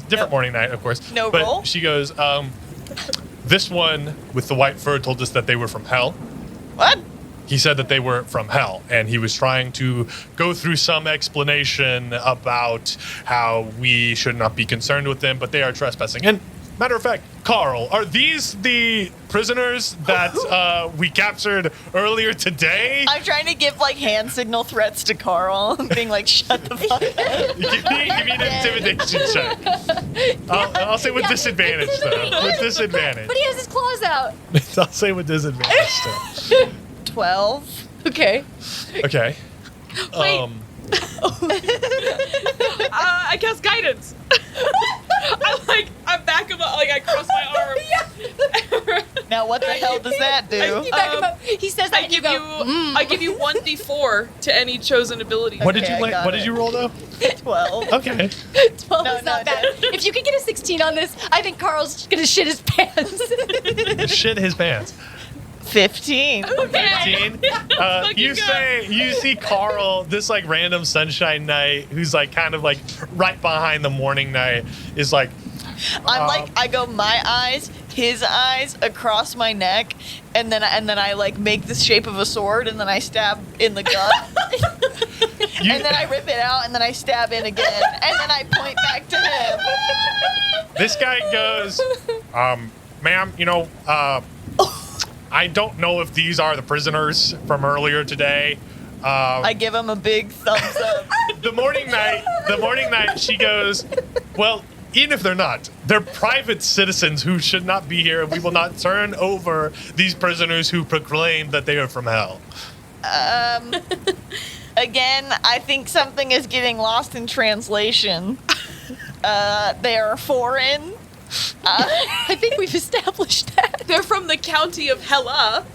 different No. Morning Knight, of course. No but roll? she goes, this one with the white fur told us that they were from hell. What? He said that they were from hell, and he was trying to go through some explanation about how we should not be concerned with them, but they are trespassing. And matter of fact, Carl, are these the prisoners that we captured earlier today? I'm trying to give like hand signal threats to Carl, being like, shut the fuck up. Give me an intimidation check. I'll say with disadvantage, though. With disadvantage. But he has his claws out. I'll say with disadvantage still. 12. Okay. Okay. Wait. I cast guidance. I back him up, like I cross my arm. Now what the hell does that do? You back him up. He says that I and you give go, you I give you 1d4 to any chosen ability. What did Okay, you I got What did it. you roll though? 12. Okay. 12 No, is not no, bad. If you could get a 16 on this, I think Carl's gonna shit his pants. Shit his pants. 15. 15. You see Carl, this like random sunshine knight who's like kind of like right behind the morning knight is like. I go my eyes, his eyes across my neck, and then I like make the shape of a sword, and then I stab in the gut, and then I rip it out, and then I stab in again, and then I point back to him. This guy goes, ma'am, I don't know if these are the prisoners from earlier today. I give him a big thumbs up. The morning night, she goes, well, even if they're not, they're private citizens who should not be here. We will not turn over these prisoners who proclaim that they are from hell. Again, I think something is getting lost in translation. They are foreign. I think we've established that. They're from the county of Hella.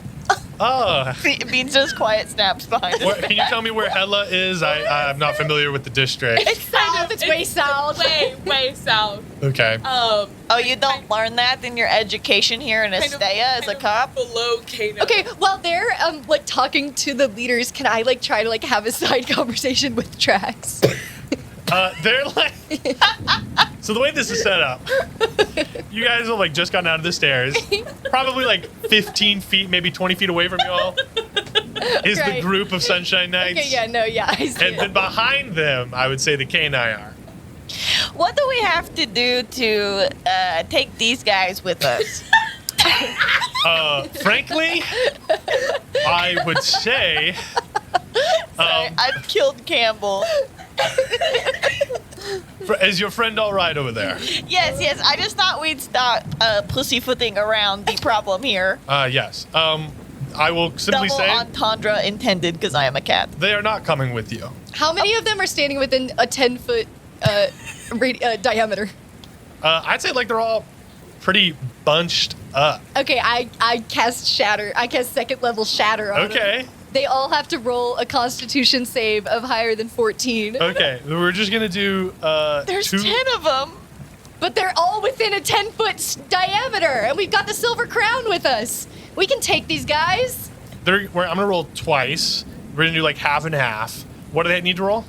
Oh. Beans just quiet snaps behind us. Can you tell me where Hella is? I'm not familiar with the district. It's south. It's way south. Way south. Okay. Oh, you don't learn that in your education here in Estea as a cop? Below Kano. Okay, while they're like talking to the leaders, can I like try to like have a side conversation with Trax? They're like. So the way this is set up, you guys have like just gotten out of the stairs, probably like 15 feet, maybe 20 feet away from you all, is the group of Sunshine Knights. Okay, I see And then behind them, I would say the Canine are. What do we have to do to take these guys with us? Frankly, I would say. I've killed Campbell. Is your friend all right over there? Yes. I just thought we'd start pussyfooting around the problem here. Yes. I will simply Double say entendre intended because I am a cat. they are not coming with you. How many of them are standing within a 10-foot diameter? I'd say like they're all pretty bunched up. Okay, I cast Shatter. I cast second level Shatter on them. Okay. They all have to roll a Constitution save of higher than 14. Okay. We're just gonna do There's 2. 10 of them. But they're all within a 10-foot diameter, and we've got the Silver Crown with us. We can take these guys. I'm gonna roll twice. We're gonna do like half and half. What do they need to roll?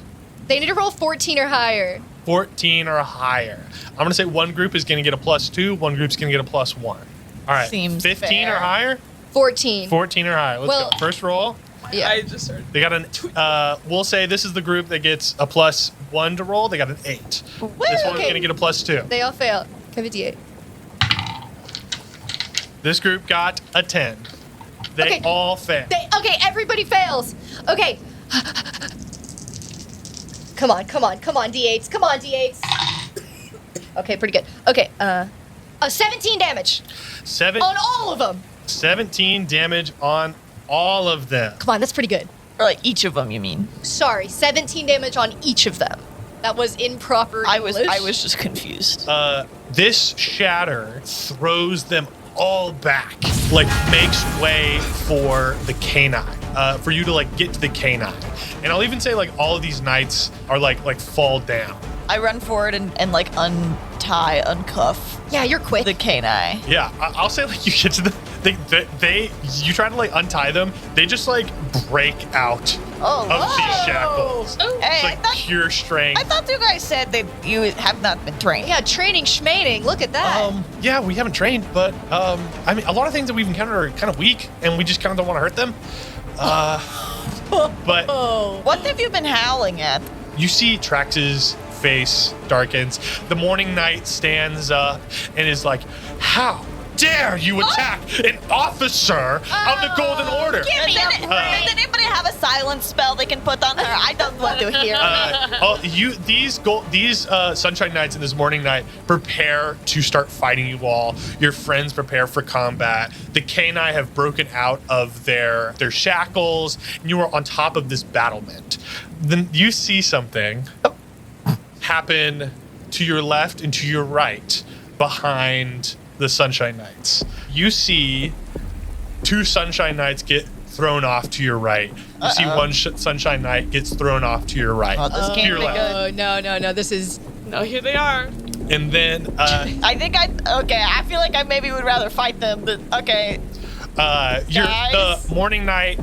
They need to roll 14 or higher. 14 or higher. I'm gonna say one group is gonna get a +2, one group's gonna get a +1. All right. Seems 15 fair. or higher? 14. 14 or higher. Let's Well- go. First roll. Yeah. I just heard. They got an. We'll say this is the group that gets a +1 to roll. They got an 8. This one's okay. gonna get a +2. They all fail. Give a D8. This group got a 10. They Okay. all fail. Okay, everybody fails. Okay. Come on, D8s. Come on, D8s. Okay, pretty good. Okay, 17 damage on all of them. 17 damage on all of them. Come on, that's pretty good. Or like each of them, you mean? Sorry, 17 damage on each of them. That was improper English. I was just confused. This shatter throws them all back, like makes way for the canine, for you to like get to the canine. And I'll even say like all of these knights are like fall down. I run forward and like uncuff Yeah, you're quick. the canine. Yeah, I'll say like you get to the you try to like untie them, they just like break out of these shackles. Oh, Hey, It's like pure strength. I thought you guys said that you have not been trained. Yeah, training schmating. Look at that. Yeah, we haven't trained, but I mean, a lot of things that we've encountered are kind of weak, and we just kind of don't want to hurt them. But Oh. What have you been howling at? you see Trax's face darkens. The morning knight stands up and is like, "How dare you attack an officer of the Golden Order?" Does anybody have a silence spell they can put on her? I don't want to hear. These Sunshine Knights and this Morning Knight prepare to start fighting you all. Your friends prepare for combat. The Canine have broken out of their shackles, and you are on top of this battlement. Then you see something happen to your left and to your right behind the Sunshine Knights. You see 2 Sunshine Knights get thrown off to your right. You see one Sunshine Knight gets thrown off to your right. Oh, this To can't your be left. good. No. This is. no, here they are. And then, I think I feel like I maybe would rather fight them, but okay. Guys? The morning knight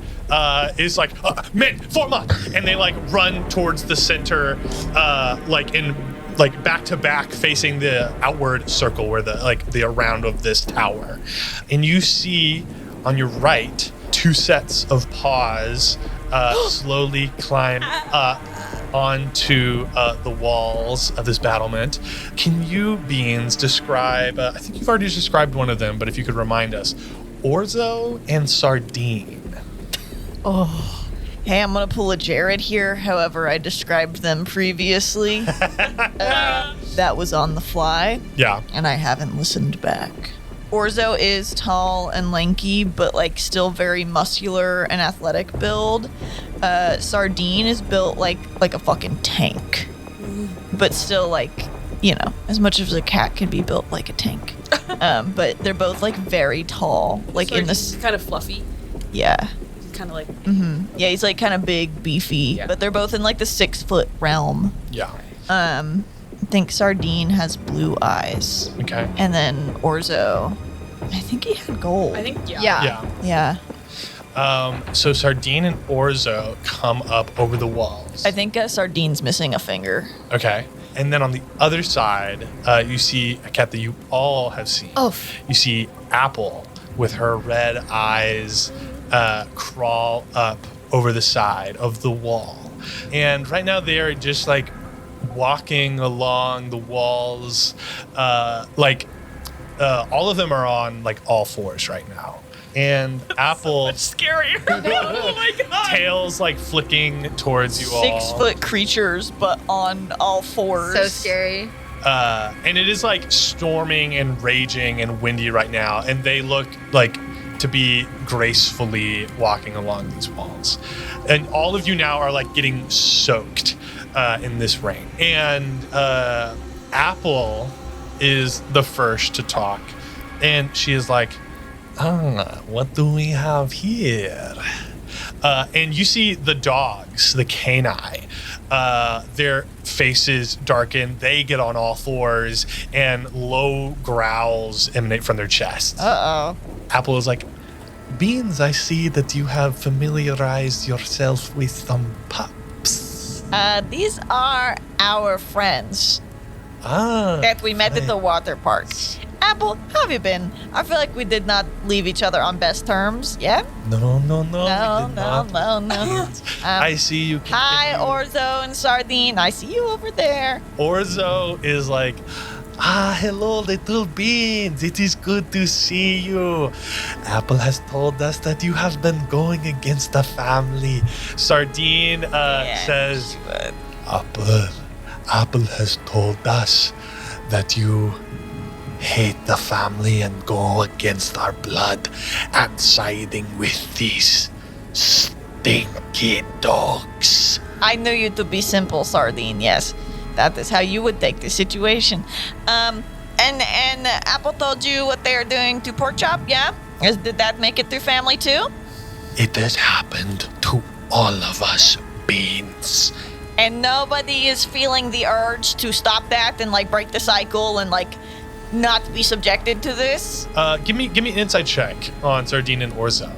is like, men, form up, and they like run towards the center, like back to back, facing the outward circle where the around of this tower, and you see on your right 2 sets of paws slowly climb up onto the walls of this battlement. Can you, Beans, describe, I think you've already described one of them, but if you could remind us, Orzo and Sardine. Oh. Hey, I'm going to pull a Jared here. However, I described them previously. That was on the fly. Yeah. And I haven't listened back. Orzo is tall and lanky, but like still very muscular and athletic build. Sardine is built like a fucking tank, but still like, you know, as much as a cat can be built like a tank. But they're both like very tall, like So in he's this. kind of fluffy. Yeah. He's kind of like. Yeah, he's like kind of big, beefy, Yeah. but they're both in like the 6-foot realm. Yeah. I think Sardine has blue eyes, Okay. and then Orzo, I think he had gold. I think yeah. Yeah. Yeah. Yeah. So Sardine and Orzo come up over the walls. I think Sardine's missing a finger. Okay. And then on the other side, you see a cat that you all have seen. Oh. You see Apple with her red eyes crawl up over the side of the wall. And right now they are just like walking along the walls. All of them are on like all fours right now. And Apple Scarier. Oh my god. tails like flicking towards you all. 6-foot creatures, but on all fours. So scary. And it is like storming and raging and windy right now, and they look like to be gracefully walking along these walls. And all of you now are like getting soaked in this rain. And Apple is the first to talk, and she is like, what do we have here? And you see the dogs, the canine, their faces darken. They get on all fours, and low growls emanate from their chests. Uh-oh. Apple is like, Beans, I see that you have familiarized yourself with some pups. These are our friends that we met at the water park. Apple, how have you been? I feel like we did not leave each other on best terms. Yeah? No. No. Beans, I see you. Hi, Orzo and Sardine. I see you over there. Orzo is like, hello, little Beans. It is good to see you. Apple has told us that you have been going against the family. Sardine says, Apple has told us that you hate the family and go against our blood and siding with these stinky dogs. I knew you to be simple, Sardine. Yes, that is how you would take the situation. And Apple told you what they are doing to Porkchop. Yeah, did that make it through family too? It has happened to all of us, Beans. And nobody is feeling the urge to stop that and like break the cycle and like not be subjected to this. Give me an insight check on Sardine and Orzo.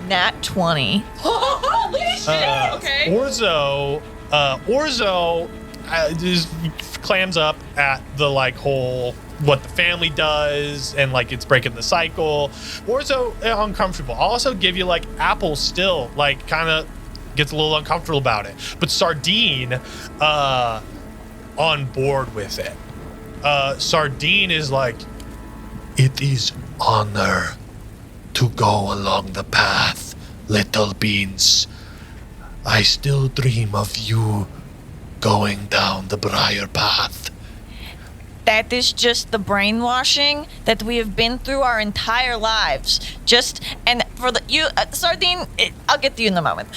Nat 20. Holy shit. Okay. Orzo just clams up at the like whole what the family does and like it's breaking the cycle. Orzo uncomfortable. I'll also give you like Apple still like kind of gets a little uncomfortable about it, but Sardine on board with it. Sardine is like, it is honor to go along the path, little Beans. I still dream of you going down the briar path. That is just the brainwashing that we have been through our entire lives. And for Sardine, I'll get to you in a moment.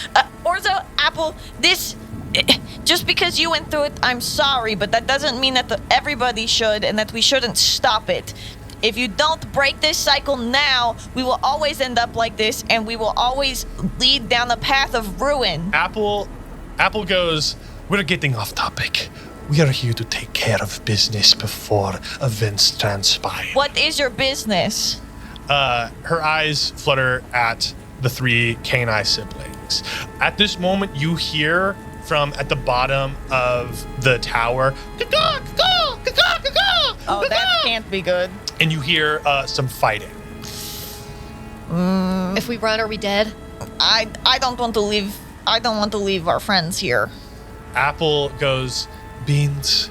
Orzo, Apple, just because you went through it, I'm sorry, but that doesn't mean that everybody should and that we shouldn't stop it. If you don't break this cycle now, we will always end up like this, and we will always lead down a path of ruin. Apple goes, we're getting off topic. We are here to take care of business before events transpire. What is your business? Her eyes flutter at the 3 canine siblings. At this moment, you hear from at the bottom of the tower, "Caw, caw, caw, caw, Oh, that can't be good. and you hear some fighting. If we run, are we dead? I don't want to leave. I don't want to leave our friends here. Apple goes, "Beans,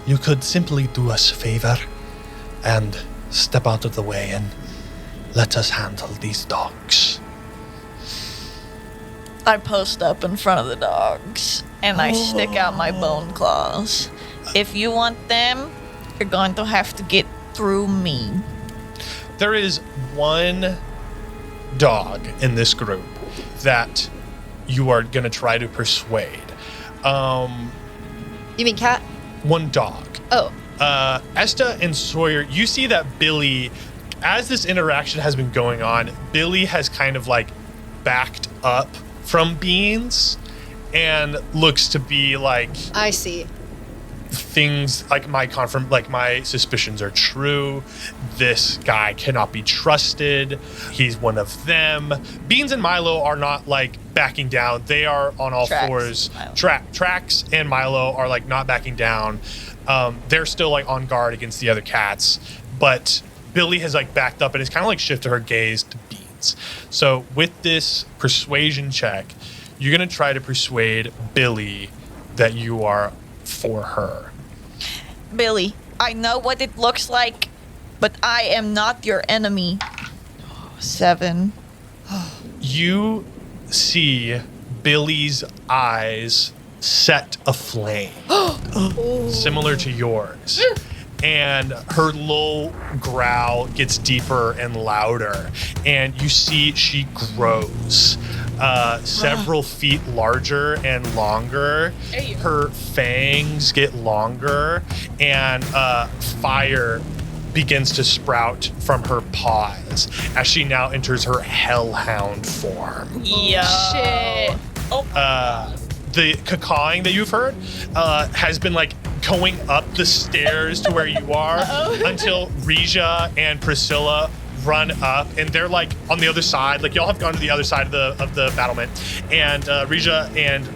you could simply do us a favor and step out of the way and let us handle these dogs." I post up in front of the dogs and I stick out my bone claws. If you want them, you're going to have to get through me. There is one dog in this group that you are going to try to persuade. You mean cat? One dog. Oh. Esta and Sawyer, you see that Billy, as this interaction has been going on, Billy has kind of like backed up from Beans and looks to be like I see. things like my suspicions are true. This guy cannot be trusted. He's one of them. Beans and Milo are not like backing down. They are on all Trax, fours. Milo. Trax and Milo are like not backing down. They're still like on guard against the other cats, but Billy has like backed up and has kind of like shifted her gaze to Beans. So with this persuasion check, you're gonna try to persuade Billy that you are for her. Billy, I know what it looks like, but I am not your enemy. 7. You see Billy's eyes set aflame, similar to yours. And her low growl gets deeper and louder. And you see she grows several feet larger and longer. Hey. Her fangs get longer, and fire begins to sprout from her paws as she now enters her hellhound form. Shit. The cacawing that you've heard has been like going up the stairs to where you are until Regia and Priscilla run up, and they're like on the other side. Like y'all have gone to the other side of the battlement, and Regia and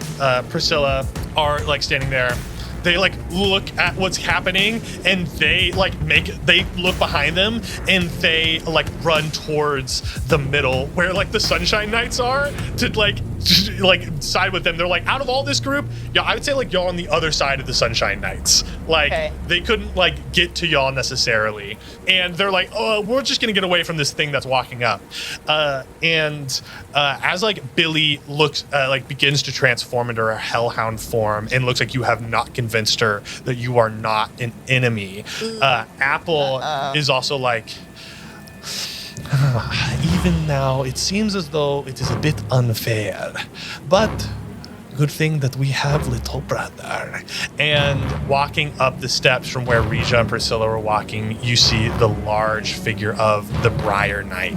Priscilla are like standing there. They like look at what's happening, and they look behind them, and they like run towards the middle where like the Sunshine Knights are to like side with them. They're like, out of all this group, yeah, I would say like y'all on the other side of the Sunshine Knights. Like they couldn't like get to y'all necessarily, and they're like, oh, we're just gonna get away from this thing that's walking up. As like Billy looks begins to transform into her hellhound form, and looks like you have not convinced her that you are not an enemy. Apple is also like, even now, it seems as though it is a bit unfair, but good thing that we have little brother. And walking up the steps from where Regia and Priscilla were walking, you see the large figure of the Briar Knight,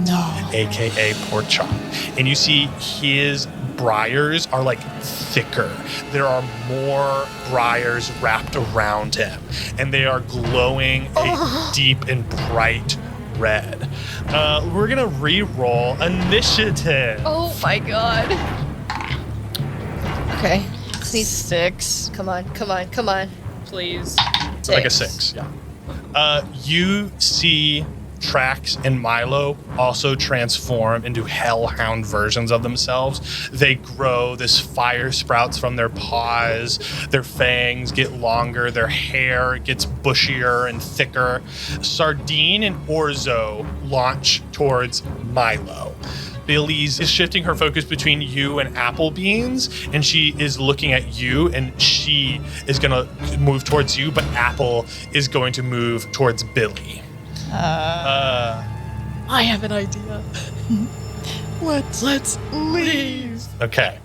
aka Pork Chop. And you see his briars are like thicker. There are more briars wrapped around him, and they are glowing a deep and bright red. We're gonna re-roll initiative. Oh my god. Okay. 6. Come on. Please. Like a 6, yeah. You see Trax and Milo also transform into hellhound versions of themselves. They grow, this fire sprouts from their paws, their fangs get longer, their hair gets bushier and thicker. Sardine and Orzo launch towards Milo. Billy's is shifting her focus between you and Apple Beans, and she is looking at you, and she is gonna move towards you, but Apple is going to move towards Billy. I have an idea. Let's leave. Okay,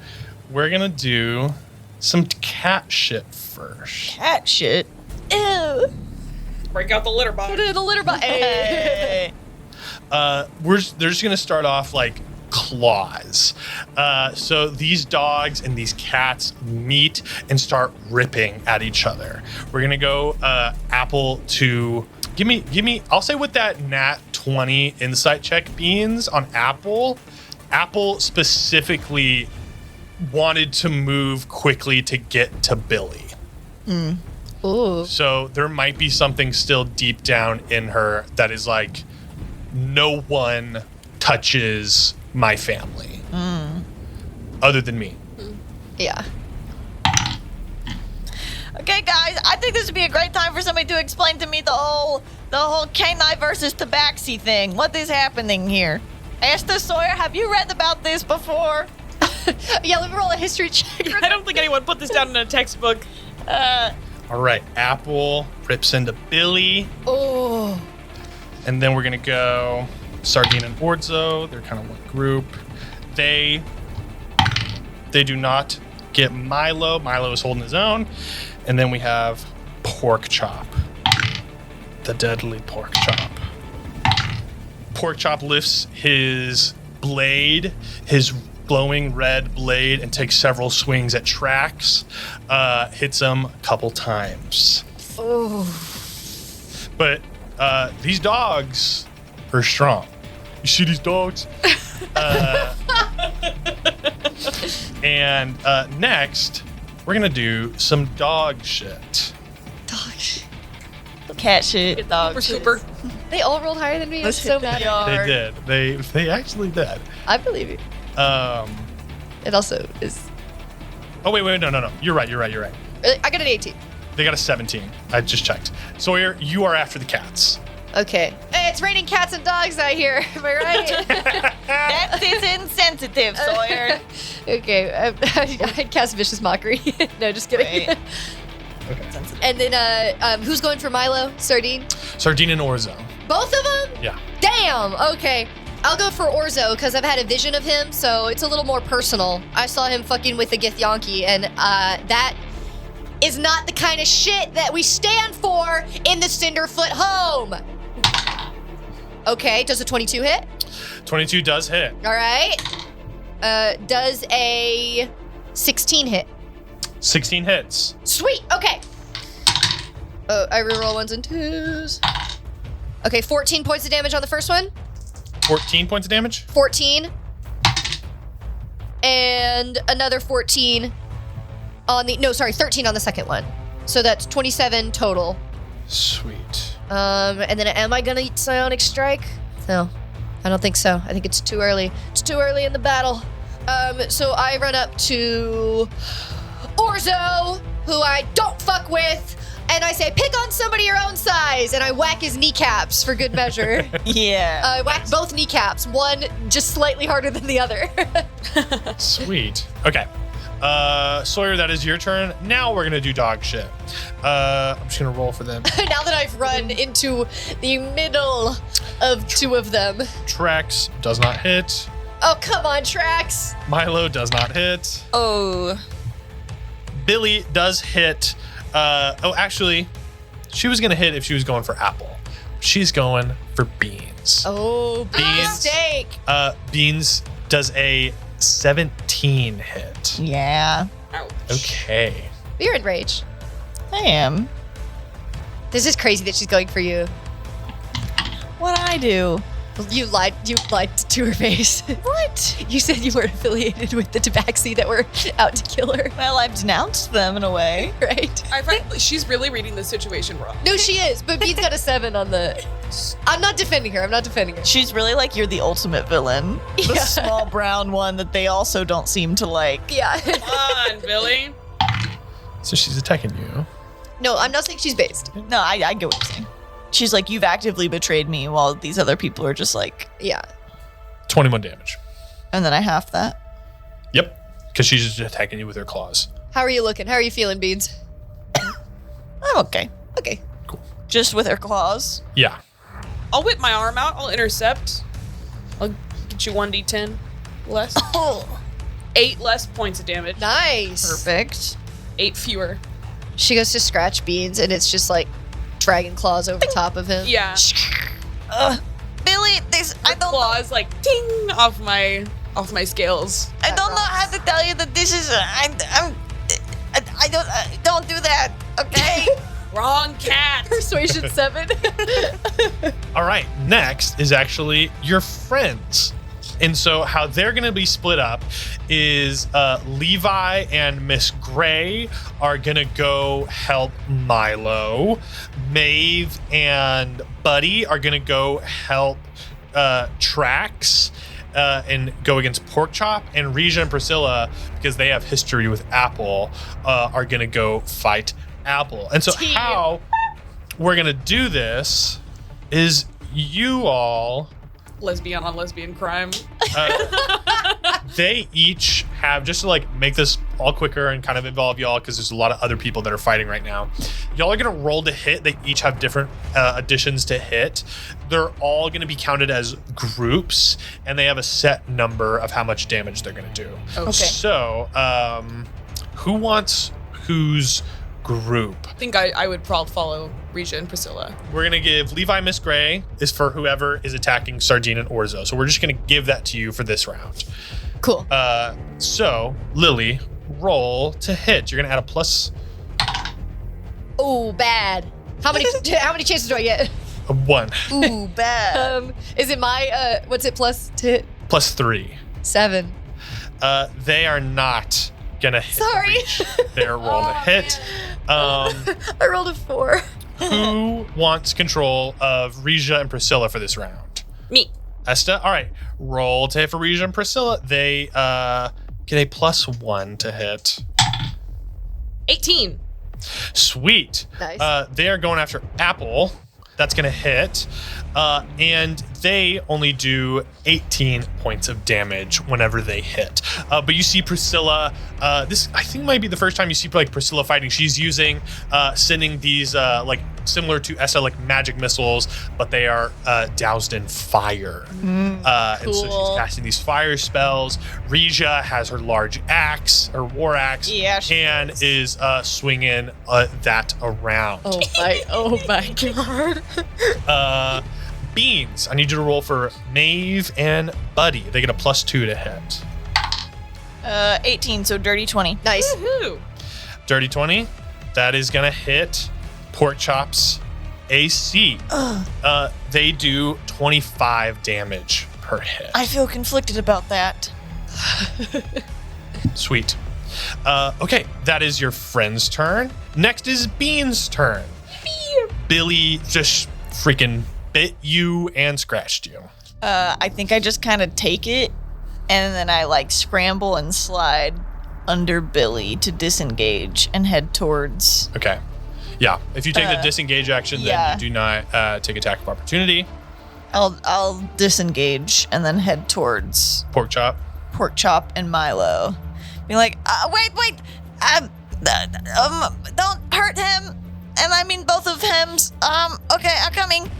we're gonna do some cat shit first. Cat shit. Ew. Break out the litter box. Put it in the litter box. Hey. They're just gonna start off like claws. So these dogs and these cats meet and start ripping at each other. We're gonna go Apple to give me. I'll say with that nat 20 insight check, Beans, on Apple. Apple specifically wanted to move quickly to get to Billy. Ooh. So there might be something still deep down in her that is like, no one touches my family other than me. Yeah. Okay, guys, I think this would be a great time for somebody to explain to me the whole canine versus tabaxi thing. What is happening here? Esther Sawyer, have you read about this before? Yeah, let me roll a history check. I don't think anyone put this down in a textbook. All right, Apple rips into Billy. Oh. And then we're going to go Sardine and Orzo. They're kind of one group. They do not get Milo. Milo is holding his own. And then we have Pork Chop. The deadly Pork Chop. Pork Chop lifts his blade, his glowing red blade, and takes several swings at Trax. Hits him a couple times. Oh. But these dogs are strong. You see these dogs? And next, we're going to do some dog shit. Dogs. Cat shit, dog Super, shit. super. They all rolled higher than me. I'm Let's so hit mad. the They did. They actually did. I believe you. It also is. Oh, wait. No. You're right. I got an 18. They got a 17. I just checked. Sawyer, you are after the cats. Okay. Hey, it's raining cats and dogs out here. Am I right? That is insensitive, Sawyer. Okay. I cast vicious mockery. No, just kidding. Right. Okay. And then, who's going for Milo? Sardine? Sardine and Orzo. Both of them? Yeah. Damn. Okay. I'll go for Orzo because I've had a vision of him, so it's a little more personal. I saw him fucking with the Githyanki, and that is not the kind of shit that we stand for in the Cinderfoot home. Okay, does a 22 hit? 22 does hit. All right. Does a 16 hit? 16 hits. Sweet. Okay. I reroll ones and twos. Okay, 14 points of damage on the first one. 14 points of damage. 14. And another 14 on the... No, sorry, 13 on the second one. So that's 27 total. Sweet. And then am I gonna eat Psionic Strike? No, I don't think so. I think it's too early. It's too early in the battle. So I run up to Orzo, who I don't fuck with, and I say, pick on somebody your own size, and I whack his kneecaps for good measure. Yeah. I whack both kneecaps, one just slightly harder than the other. Sweet. Okay. Sawyer, that is your turn. Now we're gonna do dog shit. I'm just gonna roll for them. Now that I've run into the middle of two of them. Trex does not hit. Oh, come on, Trax. Milo does not hit. Oh. Billy does hit. Actually, she was gonna hit if she was going for Apple. She's going for Beans. Oh, big Beans. mistake. Beans does a 17 hit. Yeah. Ouch. Okay. You're in rage. I am. This is crazy that she's going for you. What'd I do? You lied to her face. What? You said you weren't affiliated with the Tabaxi that were out to kill her, Well, I've denounced them in a way. right? I find she's really reading the situation wrong. No, she is, but Bean's got a 7 on the... I'm not defending her. She's really like you're the ultimate villain. The Yeah. small brown one that they also don't seem to like. Yeah. Come on, Billy. So she's attacking you. No, I'm not saying she's based. No, I get what you're saying. She's like, you've actively betrayed me while these other people are just like, Yeah. 21 damage. and then I half that. Yep. Because she's just attacking you with her claws. How are you looking? How are you feeling, Beans? I'm okay. Okay. Just with her claws. Yeah. I'll whip my arm out. I'll intercept. I'll get you 1d10 less. Oh, 8 less points of damage. Nice. perfect. 8 fewer. She goes to scratch Beans, and it's just like dragon claws over top of him. Yeah. Billy, this I don't know. Claws like ting off my scales. I don't know how to tell you that this is. I don't do that. Okay. Wrong cat. Persuasion 7. All right, next is actually your friends. And so how they're going to be split up is Levi and Miss Gray are going to go help Milo. Maeve and Buddy are going to go help Trax and go against Porkchop. And Regia and Priscilla, because they have history with Apple, are going to go fight Apple. And so how we're going to do this is you all... Lesbian on lesbian crime. They each have, just to like make this all quicker and kind of involve y'all, because there's a lot of other people that are fighting right now. Y'all are gonna roll to hit. They each have different additions to hit. They're all gonna be counted as groups, and they have a set number of how much damage they're gonna do. Okay. So, who wants whose group? I think I would probably follow Regia and Priscilla. We're gonna give Levi Miss Gray is for whoever is attacking Sardine and Orzo. So we're just gonna give that to you for this round. Cool. So Lily, roll to hit. You're gonna add a plus Oh, bad. How many chances do I get? 1, Ooh, bad. Is it my what's it plus to hit? plus 3. 7. They are not gonna hit. Sorry. Reach their roll to hit. I rolled a 4. Who wants control of Regia and Priscilla for this round? Me. Esta? All right. Roll to hit for Regia and Priscilla. They get a plus 1 to hit. 18. Sweet. Nice. They are going after Apple. That's going to hit. And they only do 18 points of damage whenever they hit. But you see Priscilla, this I think might be the first time you see like Priscilla fighting. She's using, sending these like similar to Essa, like magic missiles, but they are doused in fire. And so she's Cool. casting these fire spells. Regia has her large axe, her war axe, Yeah, she and does. is swinging that around. Oh my god. Beans, I need you to roll for Maeve and Buddy. They get a plus 2 to hit. 18, so dirty 20. Nice. Woohoo. Dirty 20. That is gonna hit Porkchop's AC. They do 25 damage per hit. I feel conflicted about that. Sweet. Okay, that is your friend's turn. Next is Bean's turn. Billy just freaking bit you and scratched you. I think I just kind of take it, and then I like scramble and slide under Billy to disengage and head towards. Okay. Yeah, if you take the disengage action, yeah. then you do not take attack of opportunity. I'll disengage and then head towards Porkchop. Porkchop and Milo. Be like, wait, don't hurt him. And I mean both of hims. Okay, I'm coming.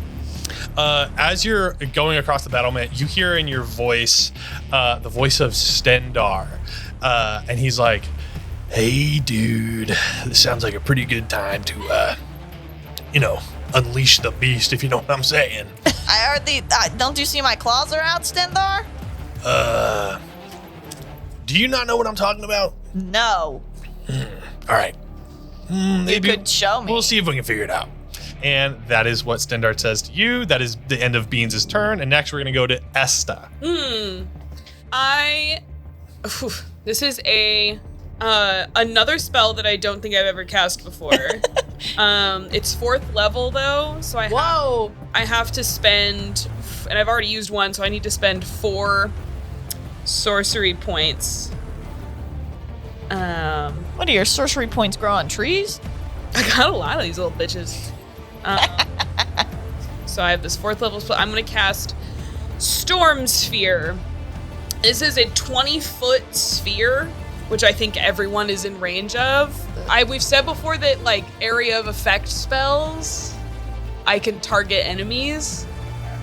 As you're going across the battlement, you hear in your voice the voice of Stendar. And he's like, hey, dude, this sounds like a pretty good time to, unleash the beast, if you know what I'm saying. Don't you see my claws are out, Stendar? Do you not know what I'm talking about? No. All right. Maybe You could show me. We'll see if we can figure it out. And that is what Stendar says to you. That is the end of Beans' turn. And next we're going to go to Esta. This is another spell that I don't think I've ever cast before. It's 4th level though, so I have to spend, and I've already used 1, so I need to spend 4 sorcery points. What do your sorcery points grow on trees? I got a lot of these little bitches. So I have this 4th level spell. I'm gonna cast Storm Sphere. This is a 20-foot sphere, which I think everyone is in range of. We've said before that like area of effect spells, I can target enemies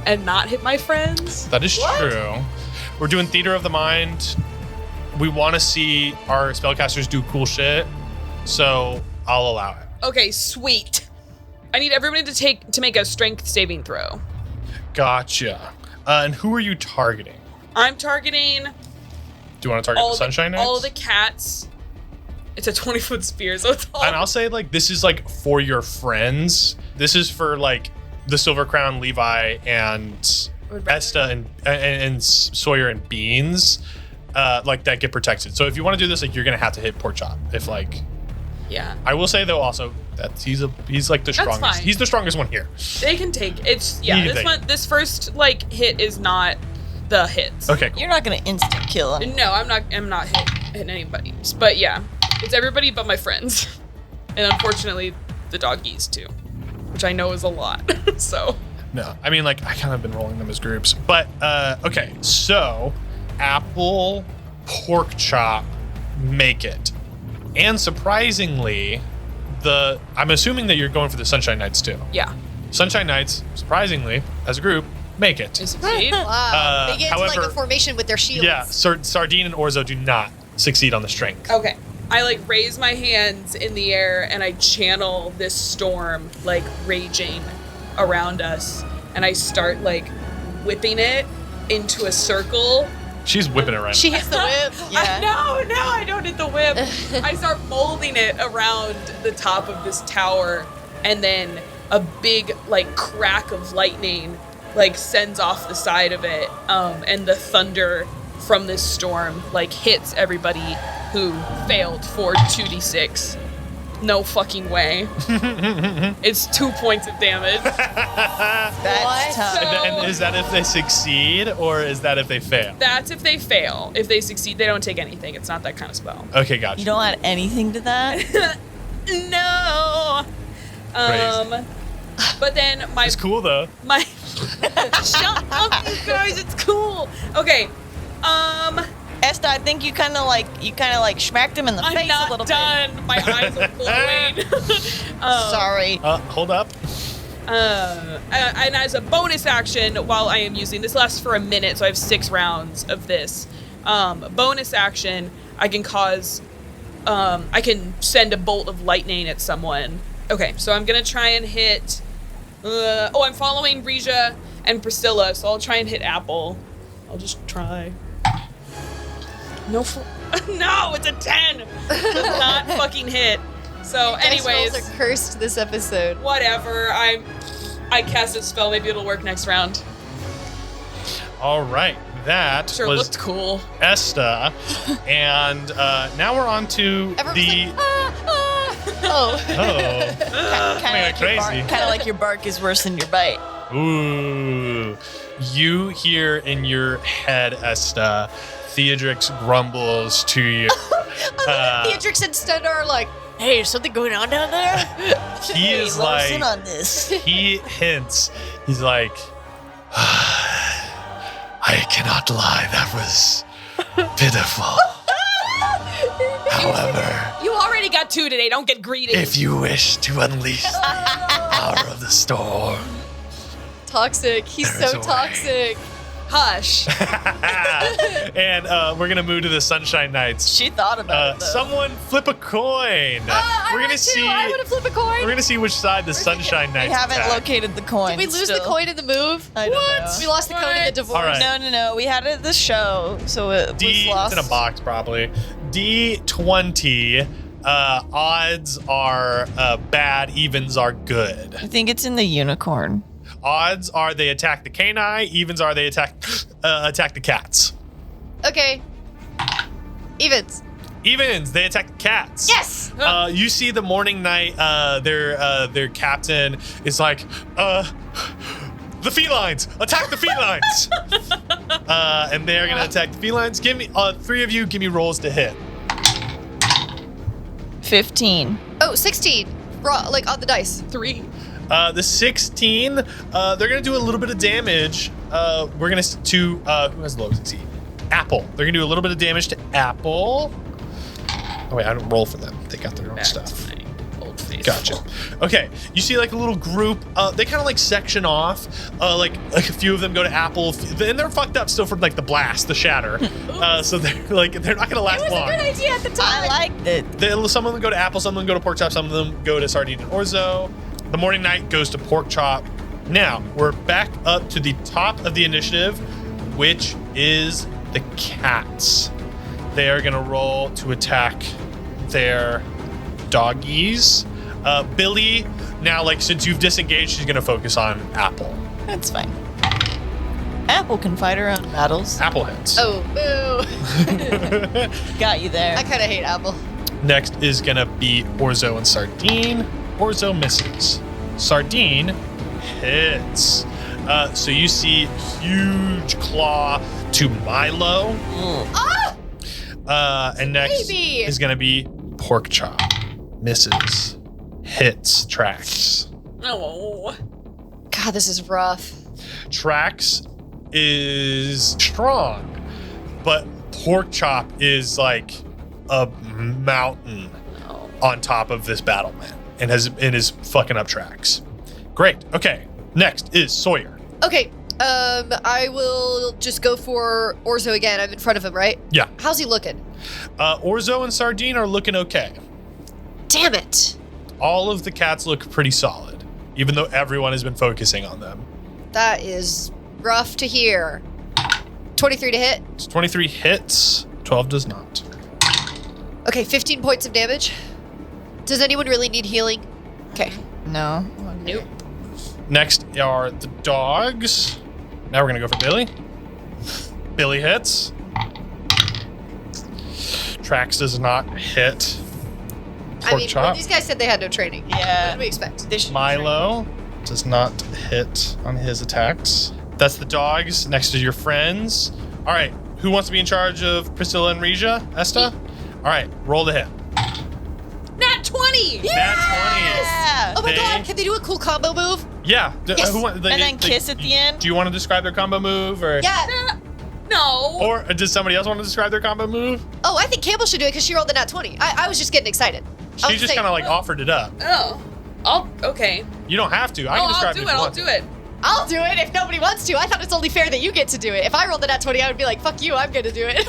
and not hit my friends. That is true. We're doing Theater of the Mind. We want to see our spellcasters do cool shit, so I'll allow it. Okay, sweet. I need everybody to make a strength saving throw. Gotcha. And who are you targeting? I'm targeting Do you want to target the Sunshine Knights? all the cats It's a 20-foot spear, so it's all. And I'll say, like, this is, like, for your friends. This is for, like, the Silver Crown, Levi, and Esta, and Sawyer, and Beans, like, that get protected. So if you want to do this, like, you're going to have to hit Pork Chop. If, like... Yeah. I will say, though, also, that he's like, the strongest. fine. He's the strongest one here. They can take it's You can this take one. This first like hit is not the hits. Okay, cool. You're not gonna instant kill him. No, I'm not hitting anybody. But yeah, it's everybody but my friends, and unfortunately the doggies too, which I know is a lot. So. No, I mean, like, I kind of been rolling them as groups. But, okay, so Apple, Pork Chop, make it. And surprisingly, I'm assuming that you're going for the Sunshine Knights too. Yeah. Sunshine Knights, surprisingly, as a group, make it. They succeed. Wow. They get into like however- a formation with their shields. Yeah, Sardine and Orzo do not succeed on the strength. Okay. I like raise my hands in the air and I channel this storm like raging around us, and I start like whipping it into a circle. She's whipping it right She hits the whip. Yeah. No, I don't hit the whip. I start molding it around the top of this tower, and then a big like crack of lightning like sends off the side of it, and the thunder from this storm like hits everybody who failed for 2d6. No fucking way. It's 2 points of damage. That's tough. And is that if they succeed, or is that if they fail? That's if they fail. If they succeed, they don't take anything. It's not that kind of spell. Okay, gotcha. You don't add anything to that? No. But then It's cool, though. my shut up, you guys. It's cool. Okay. Esta, I think you kind of like smacked him in the I'm face a not little done. My eyes are glowing. bit. Sorry. Hold up. And as a bonus action, while I am using this, lasts for a minute, so I have 6 rounds of this. Bonus action, I can I can send a bolt of lightning at someone. Okay, so I'm gonna try and hit. I'm following Regia and Priscilla, so I'll try and hit Apple. I'll just try. No, no, it's a 10. Does not fucking hit. So, Dice anyways, rolls are cursed this episode. whatever. I cast a spell. Maybe it'll work next round. All right. That Sure, was looked cool. Esta. And now we're on to Everyone's the... Oh. Oh. Crazy. Kind of like your bark is worse than your bite. Ooh. You hear in your head, Esta, Theodrix grumbles to you. Theodrix and Stenda are like, hey, is something going on down there? He is let us like... in on this. He hints. He's like, I cannot lie. That was pitiful. However, You already got 2 today. Don't get greedy. if you wish to unleash the power of the storm, Toxic. He's There is so a way. toxic. Hush. and we're gonna move to the Sunshine Knights. She thought about it, though. Someone flip a coin. We're gonna see. I would have flipped a coin. We're gonna see which side the Sunshine We Knights haven't attack. located the coin. Did we lose still. the coin in the move? I don't know. We lost the coin in the divorce. All right. No. We had it at the show, so it was D. lost. It's in a box probably. D20. Odds are bad. Evens are good. I think it's in the unicorn. Odds are they attack the canine. Evens are they attack the cats. Okay. Evens. Evens, they attack the cats. Yes! You see the Morning Knight, their captain is like, the felines, attack the felines. And they're gonna attack the felines. Give me, 3 of you, give me rolls to hit. 15. Oh, 16. Like on the dice. 3. The 16, they're gonna do a little bit of damage. We're gonna to who has the lowest AC? Apple. They're gonna do a little bit of damage to Apple. Oh wait, I don't roll for them. They got their own Back stuff. to my old faithful. Gotcha. Okay, you see like a little group. They kind of like section off. Like a few of them go to Apple, and they're fucked up still from like the blast, the shatter. So they're not gonna last long. idea at the I liked it. Some of them go to Apple, some of them go to Pork Chop, some of them go to Sardine and Orzo. The Morning Knight goes to Pork Chop. Now we're back up to the top of the initiative, which is the cats. They are gonna roll to attack their doggies. Billy, now, like, since you've disengaged, she's going to focus on Apple. That's fine. Apple can fight her own battles. Apple hits. Oh, boo. Got you there. I kind of hate Apple. Next is going to be Orzo and Sardine. Orzo misses. Sardine hits. So you see huge claw to Milo. And next baby. is going to be Pork Chop. Misses. Hits. Tracks. Oh. God, this is rough. Tracks is strong, but Pork Chop is like a mountain on top of this battlement and is fucking up Tracks. Great. Okay. Next is Sawyer. Okay, I will just go for Orzo again. I'm in front of him, right? Yeah. How's he looking? Orzo and Sardine are looking okay. Damn it. All of the cats look pretty solid, even though everyone has been focusing on them. That is rough to hear. 23 to hit. So 23 hits, 12 does not. Okay, 15 points of damage. Does anyone really need healing? Okay. No. Nope. Next are the dogs. Now we're gonna go for Billy. Billy hits. Trax does not hit. Pork Well, chop. these guys said they had no training. Yeah. What do we expect? This should be Milo does not hit on his attacks. That's the dogs. Next is your friends. All right, who wants to be in charge of Priscilla and Regia? Esta? All right, roll the hit. Nat 20! Nat Yeah. Oh my They- god, can they do a cool combo move? 20. Yeah. Yes. And then kiss at the end? Do you want to describe their combo move? Or, Yeah. No. or does somebody else want to describe their combo move? Oh, I think Campbell should do it because she rolled the nat 20. I was just getting excited. I She was just saying, kind of like offered it up. Oh. Okay. You don't have to. I can I'll describe do it. it. if you I'll want do to. it. I'll do it if nobody wants to. I thought it's only fair that you get to do it. If I rolled the nat 20, I would be like, fuck you, I'm gonna do it.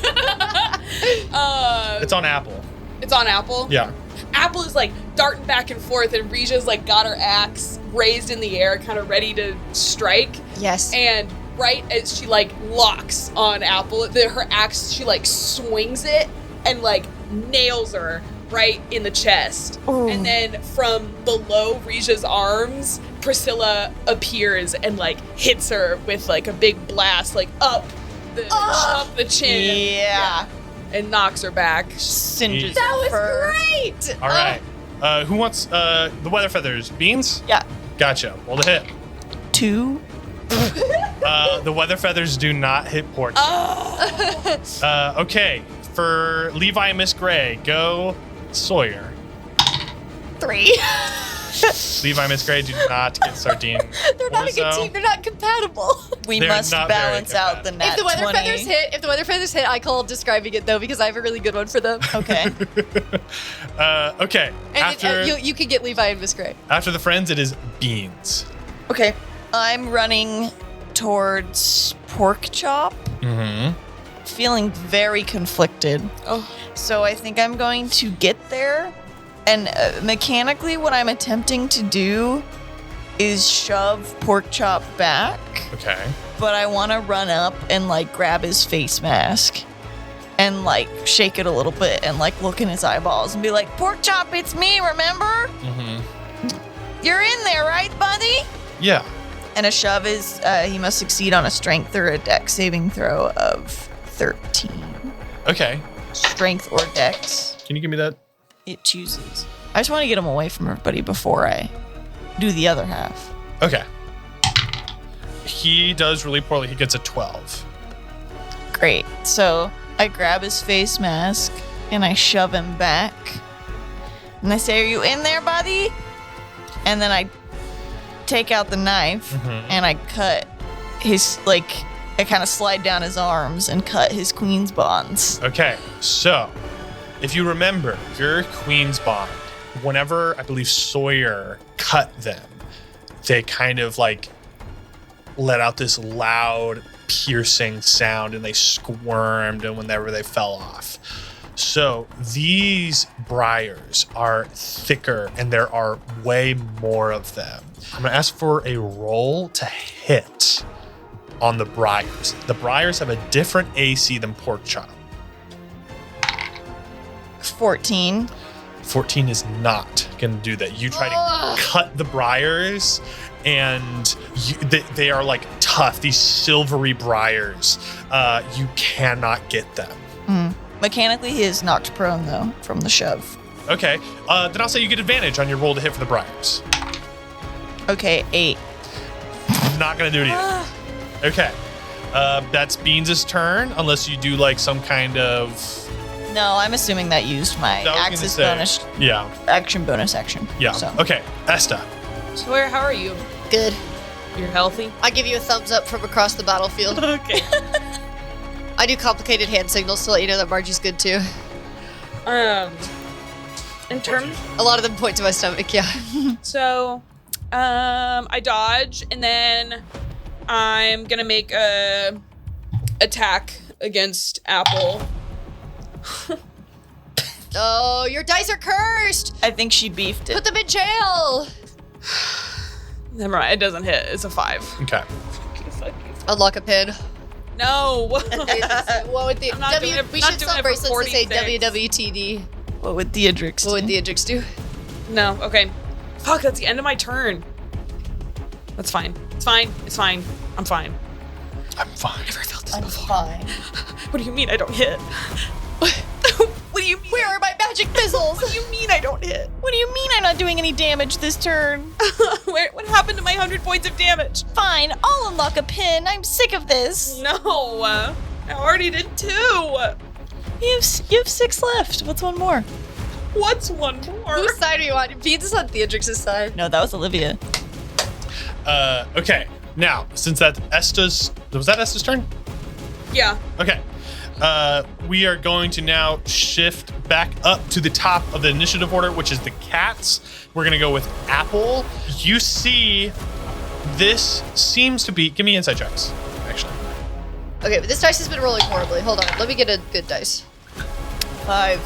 It's on Apple. It's on Apple. Yeah. Apple is like darting back and forth, and Regia's like got her axe raised in the air, kind of ready to strike. Yes. And right as she like locks on Apple, her axe, she like swings it and like nails her right in the chest. Ooh. And then from below Regia's arms, Priscilla appears and like hits her with like a big blast, like up the chin. Yeah. And knocks her back. Singes That her was fur. great. All right. Who wants the weather feathers? Beans? Yeah. Gotcha. Roll the hit. 2. The weather feathers do not hit Pork. Okay. For Levi and Miss Gray, go Sawyer. 3. Levi and Miss Gray do not get Sardine. They're not a good Orzo. team. They're not compatible. We They're must not very balance out the compatible. nat If the weather 20. feathers hit, I call describing it though because I have a really good one for them. Okay. Okay. And After you can get Levi and Miss Gray. after the friends, it is Beans. Okay. I'm running towards Pork Chop, Mm-hmm. feeling very conflicted. Oh. So I think I'm going to get there. And mechanically, what I'm attempting to do is shove Pork Chop back. Okay. But I want to run up and like grab his face mask and like shake it a little bit and like look in his eyeballs and be like, Pork Chop, it's me, remember? Mm-hmm. You're in there, right, buddy? Yeah. And a shove is he must succeed on a strength or a dex saving throw of 13. Okay. Strength or dex, Can you give me that? it chooses. I just want to get him away from everybody before I do the other half. Okay. He does really poorly. He gets a 12. Great. So I grab his face mask and I shove him back. And I say, are you in there, buddy? And then I take out the knife and I cut his, like, I kind of slide down his arms and cut his queen's bonds. Okay. So, if you remember, your Queen's Bond, whenever I believe Sawyer cut them, they kind of like let out this loud, piercing sound and they squirmed and whenever they fell off. So these briars are thicker and there are way more of them. I'm gonna ask for a roll to hit on the briars. The briars have a different AC than Pork Chop. 14. 14 is not going to do that. You try to cut the briars, and they are like tough, these silvery briars. You cannot get them. Mechanically, he is knocked prone, though, from the shove. Okay, then I'll say you get advantage on your roll to hit for the briars. Okay, 8. Not going to do it either. Okay, that's Beans' turn, unless you do like some kind of... No, I'm assuming that used my Axis bonus. Yeah. Action bonus action. Yeah. So. Okay, Esta. Sawyer, how are you? Good. You're healthy? I give you a thumbs up from across the battlefield. Okay. I do complicated hand signals to let you know that Margie's good too. In terms, A lot of them point to my stomach, yeah. so, I dodge, and then I'm gonna make a attack against Apple. Oh, your dice are cursed! I think she beefed Put it. them in jail! Never mind, it doesn't hit. It's a 5. Okay. Unlock a pin. No. What would the I'm not doing it- we not should doing sell it for bracelets to say 46. WWTD. What would Theodrix do? What would the Adrix do? No. Okay. Fuck. That's the end of my turn. That's fine. It's fine. It's fine. I'm fine. I'm fine. Never felt this I'm before. fine. What do you mean I don't hit? What do you mean? Where are my magic missiles? What do you mean I don't hit? What do you mean I'm not doing any damage this turn? What happened to my 100 points of damage? Fine, I'll unlock a pin. I'm sick of this. No. I already did 2. You have 6 left. What's one more? What's one more? Whose side are you on? Beans is on Theodrix's side. No, that was Olivia. Okay. Now, since that's Esta's... Was that Esta's turn? Yeah. Okay. We are going to now shift back up to the top of the initiative order, which is the cats. We're going to go with Apple. You see, this seems to be... Give me insight checks, actually. Okay, but this dice has been rolling horribly. Hold on, let me get a good dice. 5.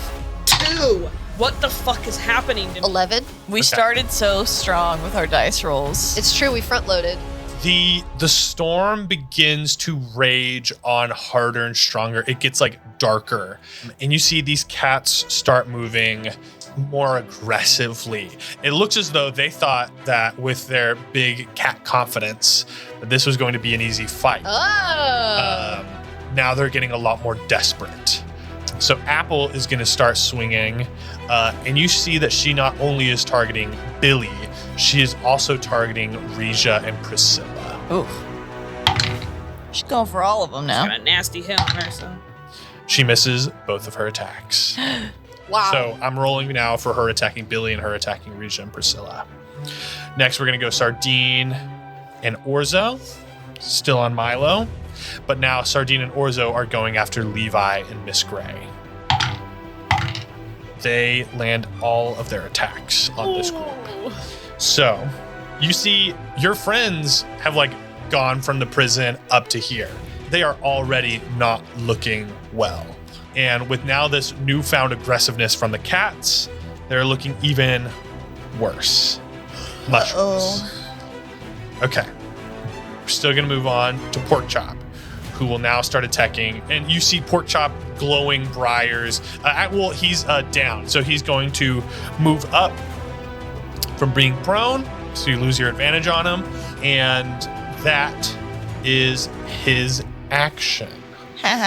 2. What the fuck is happening to me? 11. We Okay. started so strong with our dice rolls. It's true, we front loaded. The storm begins to rage on harder and stronger. It gets like darker. And you see these cats start moving more aggressively. It looks as though they thought that with their big cat confidence, that this was going to be an easy fight. Oh. Now they're getting a lot more desperate. So Apple is going to start swinging, and you see that she not only is targeting Billy, she is also targeting Regia and Priscilla. Oof. She's going for all of them now. Got a nasty hit on her, so. She misses both of her attacks. Wow. So I'm rolling now for her attacking Billy and her attacking Regia and Priscilla. Next, we're going to go Sardine and Orzo, still on Milo. But now Sardine and Orzo are going after Levi and Miss Gray. They land all of their attacks on this group. So you see your friends have like gone from the prison up to here. They are already not looking well. And with now this newfound aggressiveness from the cats, they're looking even worse. Much worse. Okay. We're still going to move on to Pork Chop, who will now start attacking. And you see Pork Chop glowing briars. Well, he's down, so he's going to move up from being prone, so you lose your advantage on him. And that is his action.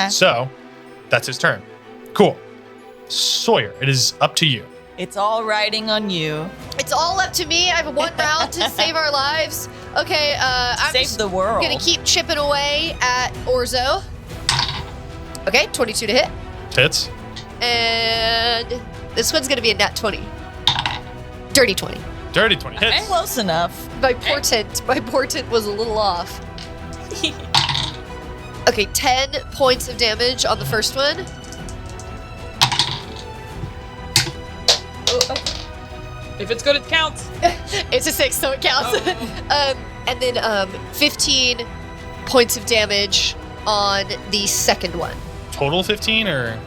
So that's his turn. Cool. Sawyer, it is up to you. It's all riding on you. It's all up to me. I have one round to save our lives. Okay, I'm Save just the world. gonna keep chipping away at Orzo. Okay, 22 to hit. Hits. And this one's gonna be a nat 20. Dirty 20. Dirty 20 hits. Close enough. My portent was a little off. Okay, 10 points of damage on the first one. If it's good, it counts. It's a 6, so it counts. And then 15 points of damage on the second one. Total 15 or?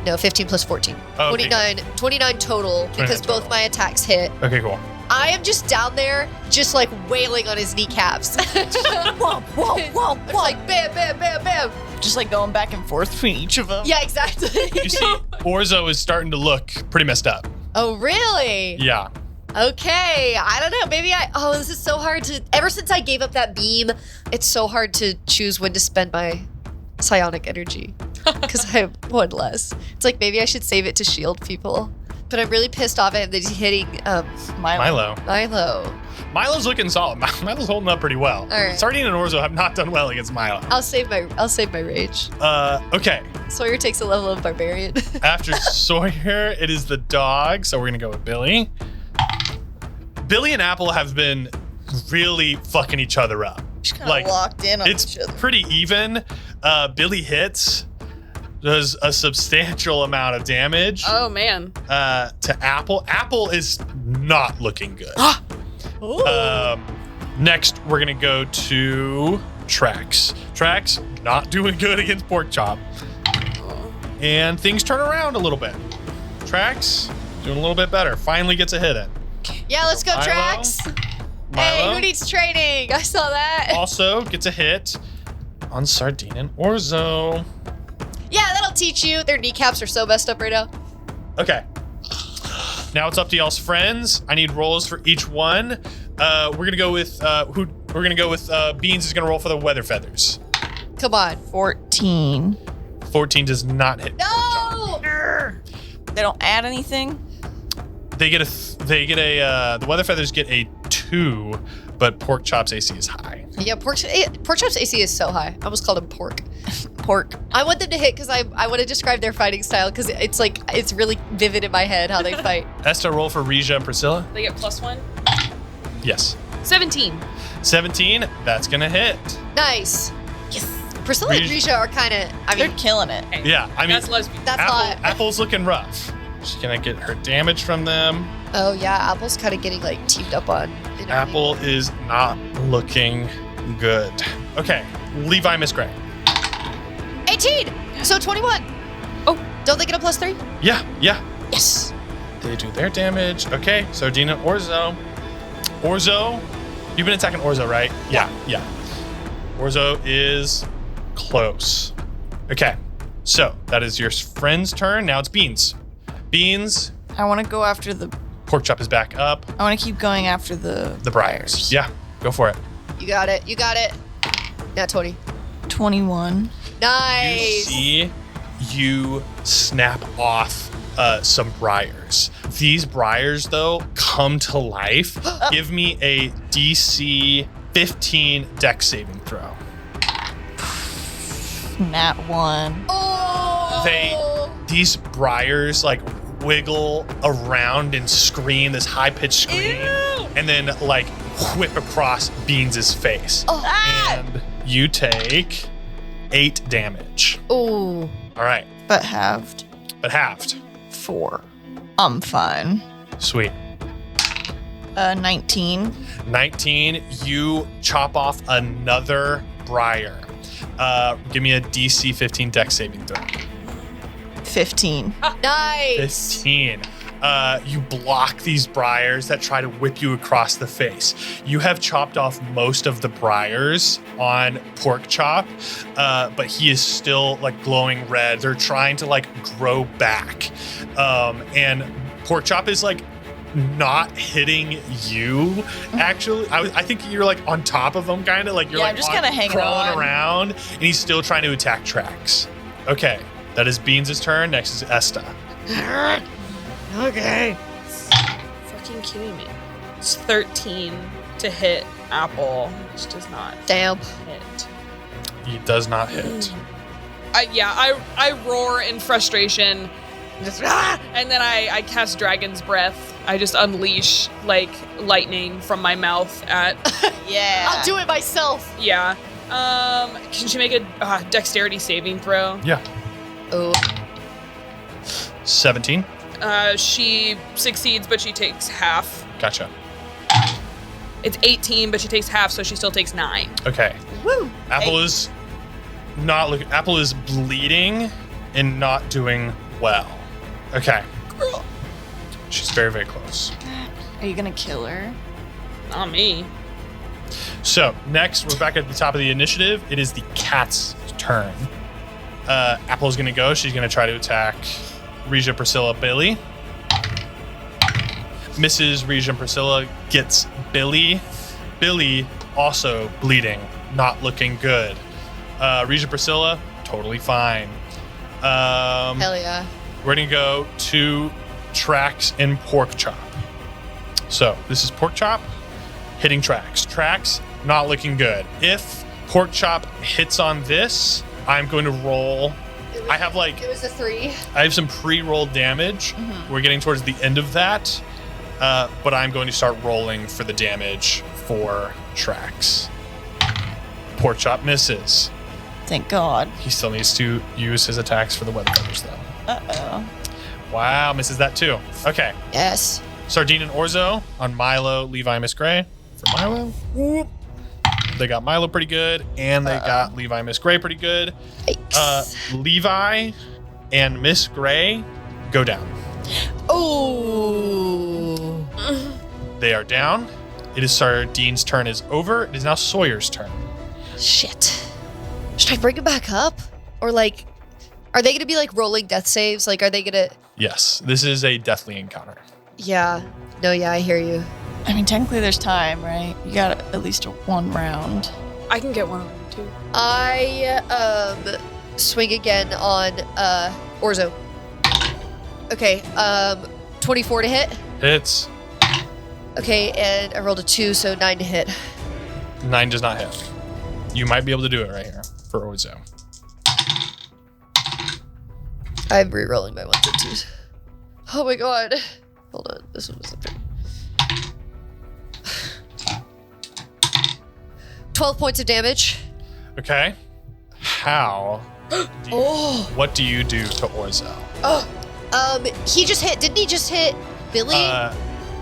No, 15 plus 14. Oh, okay. 29 total because 29 both total. my attacks hit. Okay, cool. I am just down there, just like wailing on his kneecaps. Whoa, whoa, whoa, It's whoa. like bam, bam, bam, bam. Just like going back and forth between each of them. Yeah, exactly. You see, Orzo is starting to look pretty messed up. Oh, really? Yeah. Okay, I don't know. Maybe this is so hard to. Ever since I gave up that beam, it's so hard to choose when to spend my psionic energy because I have one less. It's like maybe I should save it to shield people. But I'm really pissed off at him that he's hitting Milo. Milo's looking solid. Milo's holding up pretty well. All right. Sardine and Orzo have not done well against Milo. I'll save my rage. Okay. Sawyer takes a level of barbarian. After Sawyer, it is the dog. So we're gonna go with Billy. Billy and Apple have been really fucking each other up. Just kind of locked in on It's each other. pretty even. Billy hits, does a substantial amount of damage Oh man. to Apple. Apple is not looking good. Ooh. Next, we're gonna go to Trax. Trax not doing good against Pork Chop, and things turn around a little bit. Trax doing a little bit better. Finally gets a hit in. Yeah, let's go, Milo. Trax. Hey, Milo who needs training? I saw that. also gets a hit on Sardine and Orzo. Yeah, that'll teach you. Their kneecaps are so messed up right now. Okay. Now it's up to y'all's friends. I need rolls for each one. We're gonna go with Beans is gonna roll for the weather feathers. Come on. 14. 14 does not hit. No! They don't add anything? The weather feathers get a 2, but Pork Chop's AC is high. Yeah, pork chop's AC is so high. I almost called him pork. Pork. I want them to hit because I want to describe their fighting style because it's really vivid in my head how they fight. Esta, roll for Regia and Priscilla. They get +1. Yes. 17. 17, that's gonna hit. Nice. Yes. Priscilla and Regia- Risha are kind of. They're killing it. Hey, Yeah, I mean, that's lesbian. That's hot. Apple's looking rough. She's gonna get her damage from them. Oh yeah, Apple's kind of getting like teamed up on. Apple is not looking good. Okay, Levi, Miss Gray. 18. So 21. Oh. Don't they get a +3? Yeah. Yes. They do their damage. Okay, Sardina, Orzo. Orzo, you've been attacking Orzo, right? Yeah. Orzo is close. Okay, so that is your friend's turn. Now it's Beans. Beans, I want to go after the. Pork Chop is back up. I want to keep going after the Briars. Yeah, go for it. You got it. Nat 20. 21. Nice. You snap off some briars. These briars, though, come to life. Give me a DC 15 dex saving throw. Nat 1. Oh. These briars like wiggle around and scream this high-pitched scream, and then like whip across Beans' face. And you take 8 damage. Ooh. All right, But halved. 4. I'm fine. Sweet. 19. 19, you chop off another briar. Give me a DC 15 dex saving throw. 15. Nice. 15. You block these briars that try to whip you across the face. You have chopped off most of the briars on Pork Chop, but he is still like glowing red. They're trying to like grow back. And Pork Chop is like not hitting you, actually. I think you're like on top of him, kind of like you're Yeah, like I'm just kinda hanging crawling on. around, and he's still trying to attack Trax. Okay, that is Beans' turn. Next is Esta. Okay. Fucking kidding me. It's 13 to hit Apple, which does not Damn. hit. He does not hit. I roar in frustration, just, and then I cast Dragon's Breath. I just unleash like lightning from my mouth at. Yeah. I'll do it myself. Yeah. Can she make a dexterity saving throw? Yeah. Oh. 17. She succeeds, but she takes half. Gotcha. It's 18, but she takes half, so she still takes 9. Okay. Woo. Apple is not looking. Apple is bleeding and not doing well. Okay. She's very, very close. Are you gonna kill her? Not me. So next, we're back at the top of the initiative. It is the cat's turn. Apple's going to go. She's going to try to attack Regia, Priscilla, Billy. Mrs. Regia and Priscilla gets Billy. Billy also bleeding, not looking good. Regia, Priscilla, totally fine. Hell yeah. We're going to go to Trax and Pork Chop. So this is Pork Chop hitting Trax. Trax, not looking good. If Pork Chop hits on this, I'm going to roll. I have It was a 3. I have some pre-rolled damage. Mm-hmm. We're getting towards the end of that. But I'm going to start rolling for the damage for Trax. Pork Chop misses. Thank God. He still needs to use his attacks for the weather feathers, though. Uh-oh. Wow, misses that too. Okay. Yes. Sardine and Orzo on Milo, Levi, Miss Gray. For Milo. Whoop. They got Milo pretty good, and they got Levi, Miss Gray pretty good. Yikes. Levi and Miss Gray go down. Oh. They are down. It is Sardine's turn is over. It is now Sawyer's turn. Shit. Should I bring him back up? Or like, are they gonna be like rolling death saves? Like, are they gonna? Yes, this is a deathly encounter. Yeah. No, yeah, I hear you. I mean, technically there's time, right? You got at least one round. I can get one of them too. I swing again on Orzo. Okay, 24 to hit. Hits. Okay, and I rolled a 2, so 9 to hit. 9 does not hit. You might be able to do it right here for Orzo. I'm re-rolling my 1s and 2s. Oh my god. Hold on, this one was the 12 points of damage. Okay. How? What do you do to Orzo? He just hit. Didn't he just hit Billy?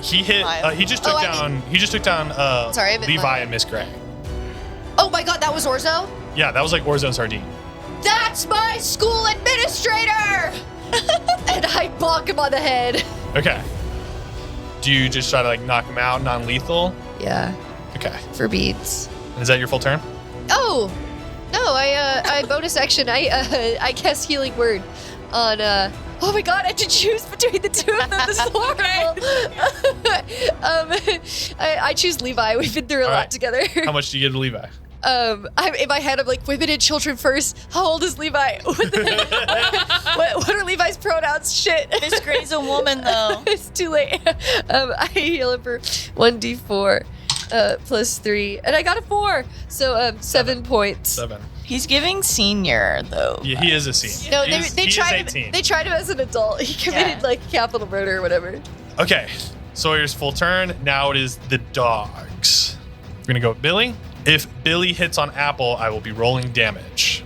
He hit. He just took down. He just took down. Sorry, I meant Levi Milo. and Miss Gray. Oh my god, that was Orzo? Yeah, that was like Orzo and Sardine. That's my school administrator! And I bonk him on the head. Okay. Do you just try to like knock him out, non-lethal? Yeah, Okay. for beads. Is that your full turn? Oh, no, I bonus action. I cast Healing Word on, oh my god, I had to choose between the two of them. This is horrible. I choose Levi. We've been through a All lot right. together. How much do you give to Levi? I'm in my head. I'm like, women and children first. How old is Levi? What are Levi's pronouns? Shit. Miss Gray's a woman, though. It's too late. I heal him for 1d4 plus 3, and I got a 4, so 7 points. 7. He's giving senior, though. Yeah, he is a senior. No, He is- they he is tried 18. him. They tried him as an adult. He committed Yeah. like capital murder or whatever. Okay, Sawyer's full turn. Now it is the dogs. We're gonna go with Billy. If Billy hits on Apple, I will be rolling damage.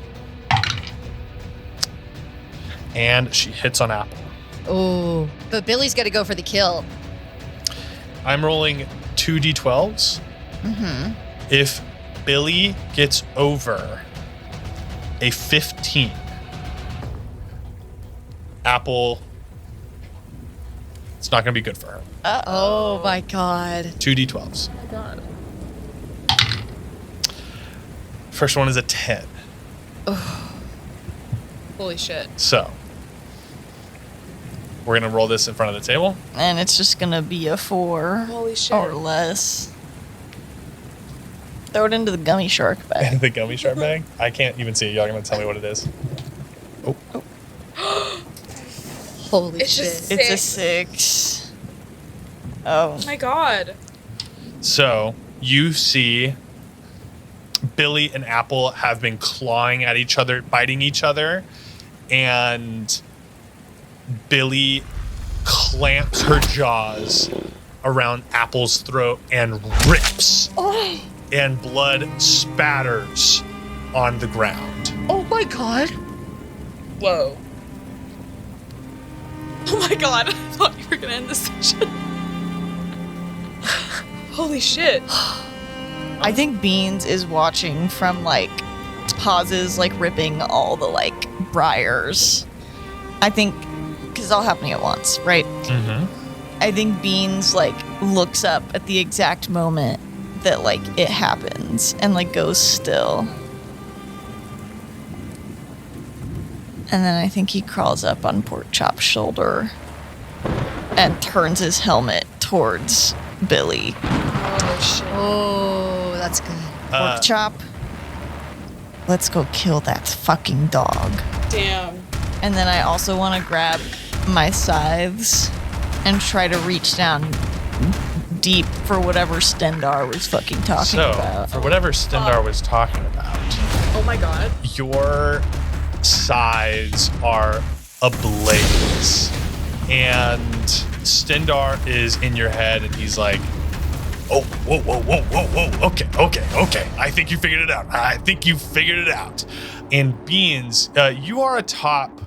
And she hits on Apple. Oh, but Billy's got to go for the kill. I'm rolling 2d12s. Mm-hmm. If Billy gets over a 15, Apple, it's not going to be good for her. Oh my god. 2d12s. Oh my god. First one is a 10. Holy shit. So, we're going to roll this in front of the table. And it's just gonna be a 4 Holy shit. or less. Throw it into the gummy shark bag. The gummy shark bag. I can't even see it. Y'all going to tell me what it is. Oh. Holy It's shit. just- It's a 6. 6. Oh. Oh my god. So, you see Billy and Apple have been clawing at each other, biting each other, and Billy clamps her jaws around Apple's throat and rips, and blood spatters on the ground. Oh my god. Whoa. Oh my god. I thought you were gonna end the session. Holy shit. I think Beans is watching from like pauses, like ripping all the like briars. I think because it's all happening at once, right? Mm-hmm. I think Beans like looks up at the exact moment that like it happens and like goes still. And then I think he crawls up on Pork Chop's shoulder and turns his helmet towards Billy. Oh, shit. Oh, that's good. Pork Chop, let's go kill that fucking dog. Damn. And then I also want to grab my scythes and try to reach down deep for whatever Stendar was fucking talking about. For whatever Stendar was talking about, Oh my god. your scythes are ablaze. And Stendar is in your head, and he's like, oh, whoa. Okay. I think you figured it out. And Beans, you are atop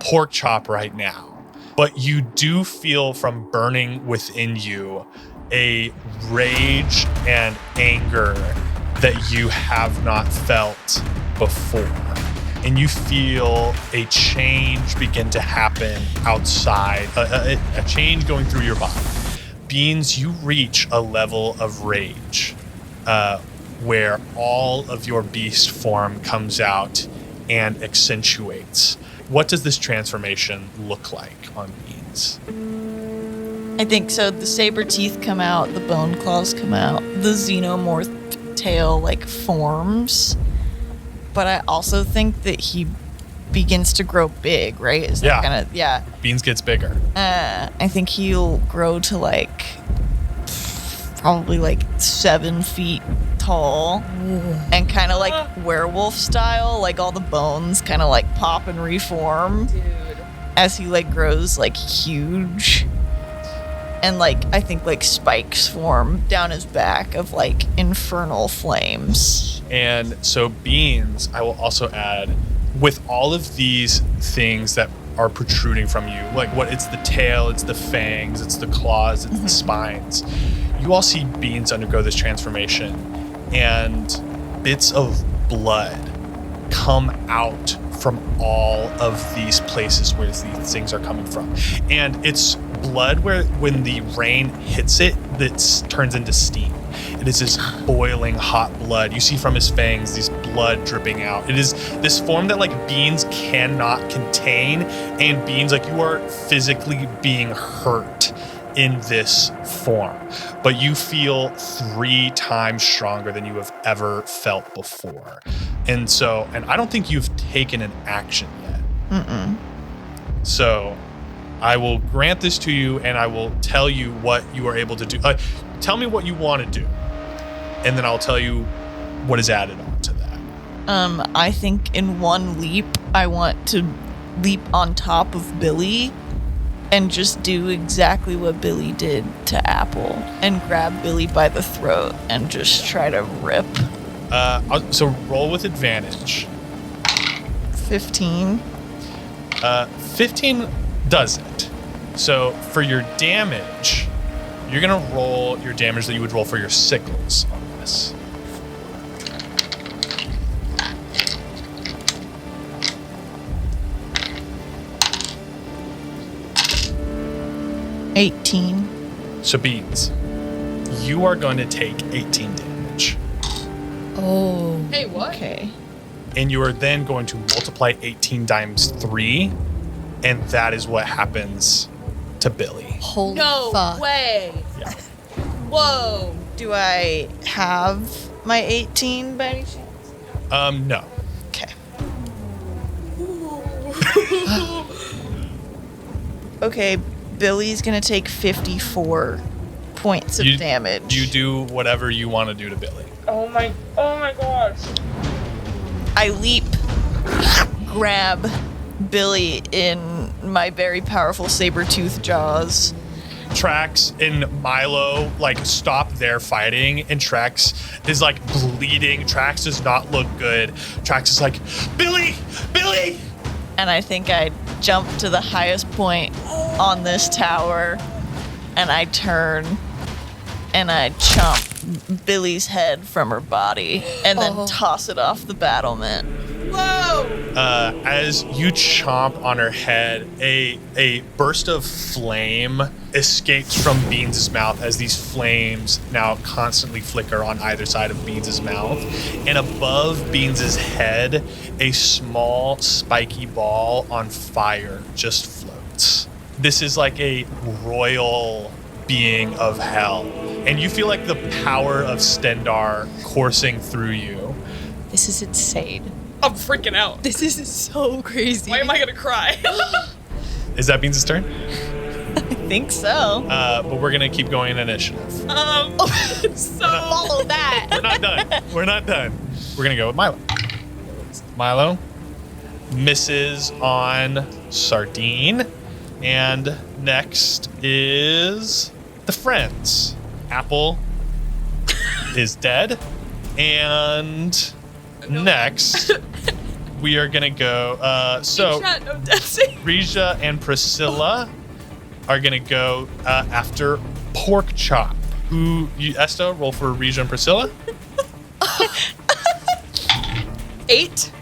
Pork Chop right now, but you do feel from burning within you a rage and anger that you have not felt before. And you feel a change begin to happen outside, a change going through your body. Beans, you reach a level of rage where all of your beast form comes out and accentuates. What does this transformation look like on Beans? I think so. The saber teeth come out, the bone claws come out, the xenomorph tail like forms. But I also think that he begins to grow big, right? Is that kind of, yeah. Beans gets bigger. I think he'll grow to like probably like 7 feet tall and kind of like werewolf style, like all the bones kind of like pop and reform Dude. as he like grows like huge. And like I think like spikes form down his back of like infernal flames. And so Beans, I will also add, with all of these things that are protruding from you, like what it's the tail, it's the fangs, it's the claws, it's the spines. You all see Beans undergo this transformation, and bits of blood come out from all of these places where these things are coming from. And it's blood where when the rain hits it, that turns into steam. It is this boiling hot blood. You see from his fangs these blood dripping out. It is this form that like Beans cannot contain, and Beans, like, you are physically being hurt in this form, but you feel 3 times stronger than you have ever felt before. And I don't think you've taken an action yet. So I will grant this to you, and I will tell you what you are able to do. Tell me what you want to do, and then I'll tell you what is added on to that. I think in one leap, I want to leap on top of Billy and just do exactly what Billy did to Apple and grab Billy by the throat and just try to rip. So roll with advantage. 15. 15 does it. So for your damage, you're going to roll your damage that you would roll for your sickles on this. $18. So Beans, you are going to take 18 damage. Oh. Hey, what? Okay. And you are then going to multiply 18 times 3, and that is what happens to Billy. Holy No fuck. way. Yeah. Whoa. Do I have my 18 by any chance? No. Okay. Okay, Billy's gonna take 54 points of damage. You do whatever you want to do to Billy. Oh my gosh. I leap, grab Billy in my very powerful saber-tooth jaws. Trax and Milo like stop their fighting, and Trax is like bleeding. Trax does not look good. Trax is like, Billy! And I think I jump to the highest point on this tower, and I turn and I chomp Billy's head from her body and then toss it off the battlement. Whoa! As you chomp on her head, a burst of flame escapes from Beans' mouth as these flames now constantly flicker on either side of Beans' mouth. And above Beans' head, a small spiky ball on fire just floats. This is like a royal being of hell. And you feel like the power of Stendar coursing through you. This is insane. I'm freaking out. This is so crazy. Why am I gonna cry? Is that Beans' turn? I think so. But we're gonna keep going in initiative. So Follow that. We're not done. We're not done. We're gonna go with Milo. Milo misses on Sardine. And next is the friends. Apple is dead. And next, we are going to go. Chat, no dancing. Regia and Priscilla are going to go after Pork Chop. Esta, roll for Regia and Priscilla. 8.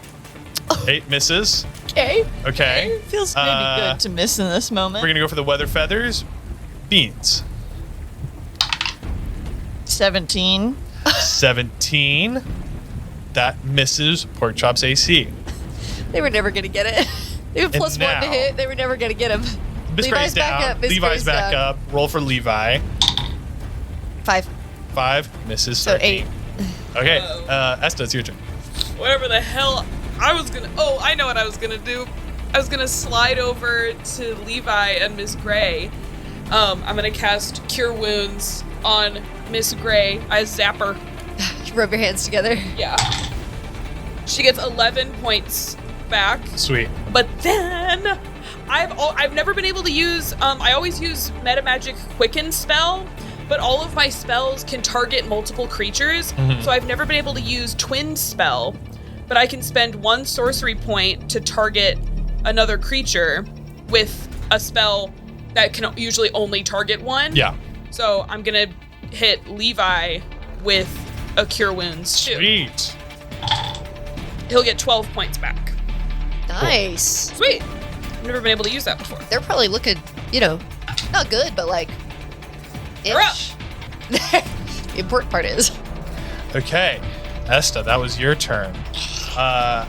8 misses. Okay. Okay. Feels maybe good to miss in this moment. We're going to go for the Weather Feathers. Beans. 17. 17. That misses Pork Chop's AC. They were never gonna get it. They were And plus 1 to now- hit. They were never gonna get him. Miss Gray's down. Miss Levi's Gray's back down. up. Roll for Levi. 5. 5 misses. So 8. Okay. Whoa. Esta, it's your turn. Whatever the hell I was gonna. Oh, I know what I was gonna do. I was gonna slide over to Levi and Miss Gray. I'm gonna cast Cure Wounds on Miss Gray. I zap her. You rub your hands together. Yeah. She gets 11 points back. Sweet. But then I've never been able to use. I always use Meta Magic Quicken spell, but all of my spells can target multiple creatures. Mhm. So I've never been able to use Twin spell, but I can spend 1 sorcery point to target another creature with a spell that can usually only target one. Yeah. So I'm gonna hit Levi with a Cure Wounds too. Sweet. He'll get 12 points back. Nice. Sweet. I've never been able to use that before. They're probably looking, not good, but like, They're up. ish. The important part is. Okay. Esta, that was your turn. I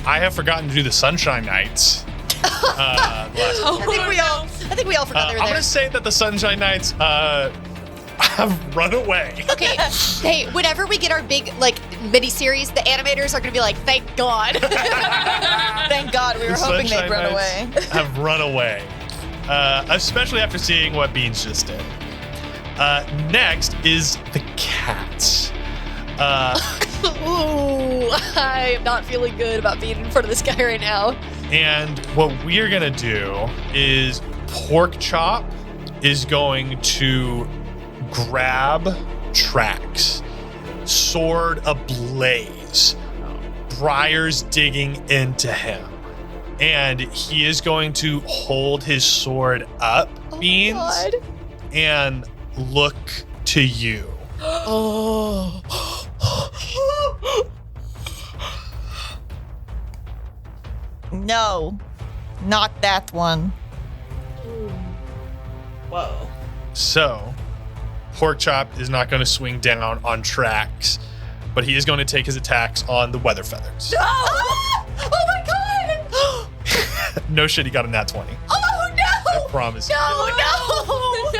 have forgotten to do the Sunshine Knights. Last Oh, I think we all forgot they were I'm there. going to say that the Sunshine Knights have run away. Okay, hey, whenever we get our big, mini series, the animators are gonna be like, thank God. Thank God, we were The hoping Sunshine they'd run away. Knights have run away. Especially after seeing what Beans just did. Next is the cats. Ooh, I am not feeling good about being in front of this guy right now. And what we're going to do is Pork Chop is going to grab Trax, sword ablaze, briars digging into him. And he is going to hold his sword up, Beans, God. and look to you. Oh. No, not that one. Whoa. So, Pork Chop is not going to swing down on Trax, but he is going to take his attacks on the Weather Feathers. Oh my God! No shit, he got a nat 20. Oh no! I promise you. No!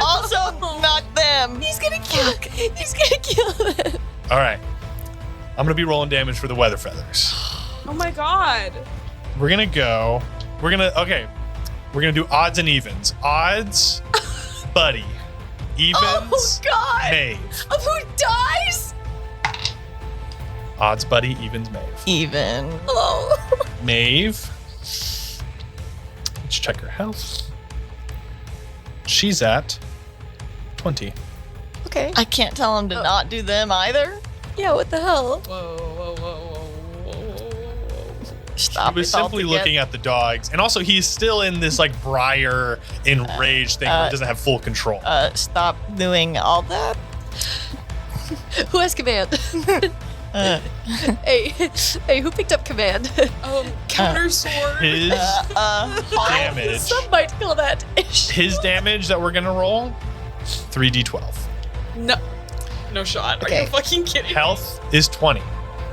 Also, not them. He's gonna kill. He's gonna kill them. All right. I'm going to be rolling damage for the Weather Feathers. Oh my God. We're going to do odds and evens. Odds, Buddy. Evens, Oh God! Maeve. Of who dies? Odds, Buddy, evens, Maeve. Even. Oh. Maeve. Let's check her health. She's at 20. Okay. I can't tell him to not do them either. Yeah. What the hell? Whoa, whoa, whoa, whoa, whoa, whoa. Stop He was it simply altogether. looking at the dogs. And also, he's still in this briar enraged thing where he doesn't have full control. Stop doing all that. Who has command? Hey, who picked up command? Counter sword. His damage. Some might call that. His damage that we're gonna roll, 3d12. No shot. Are Okay. you fucking kidding? Health is 20.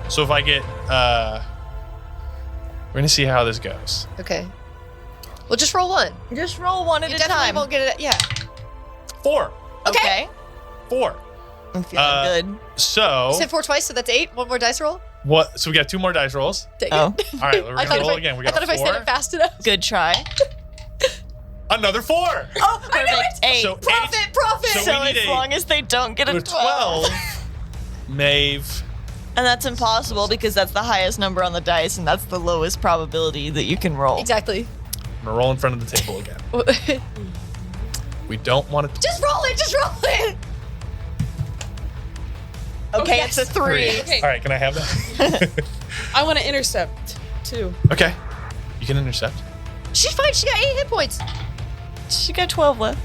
So if I get, we're gonna see how this goes. Okay. Well, just roll one. Just roll one at You a definitely time. won't get it. Yeah. 4. Okay. 4. I'm feeling good. So You said 4 twice, so that's 8. One more dice roll. what? So we got 2 more dice rolls. Dang Oh, it. All right, we're I gonna thought, roll if, again. We I, got thought a if I 4. said it fast enough. good try. Another 4. Oh, I knew Perfect. it. 8. So Profit. So So we need as long as they don't get a 12. Maeve. And that's impossible because that's the highest number on the dice, and that's the lowest probability that you can roll. Exactly. I'm gonna roll in front of the table again. We don't want to. Just roll it. Just roll it. Okay, yes. it's a 3. Okay. All right, can I have that? I want to intercept too. Okay. You can intercept. She's fine. She got 8 hit points. She got 12 left.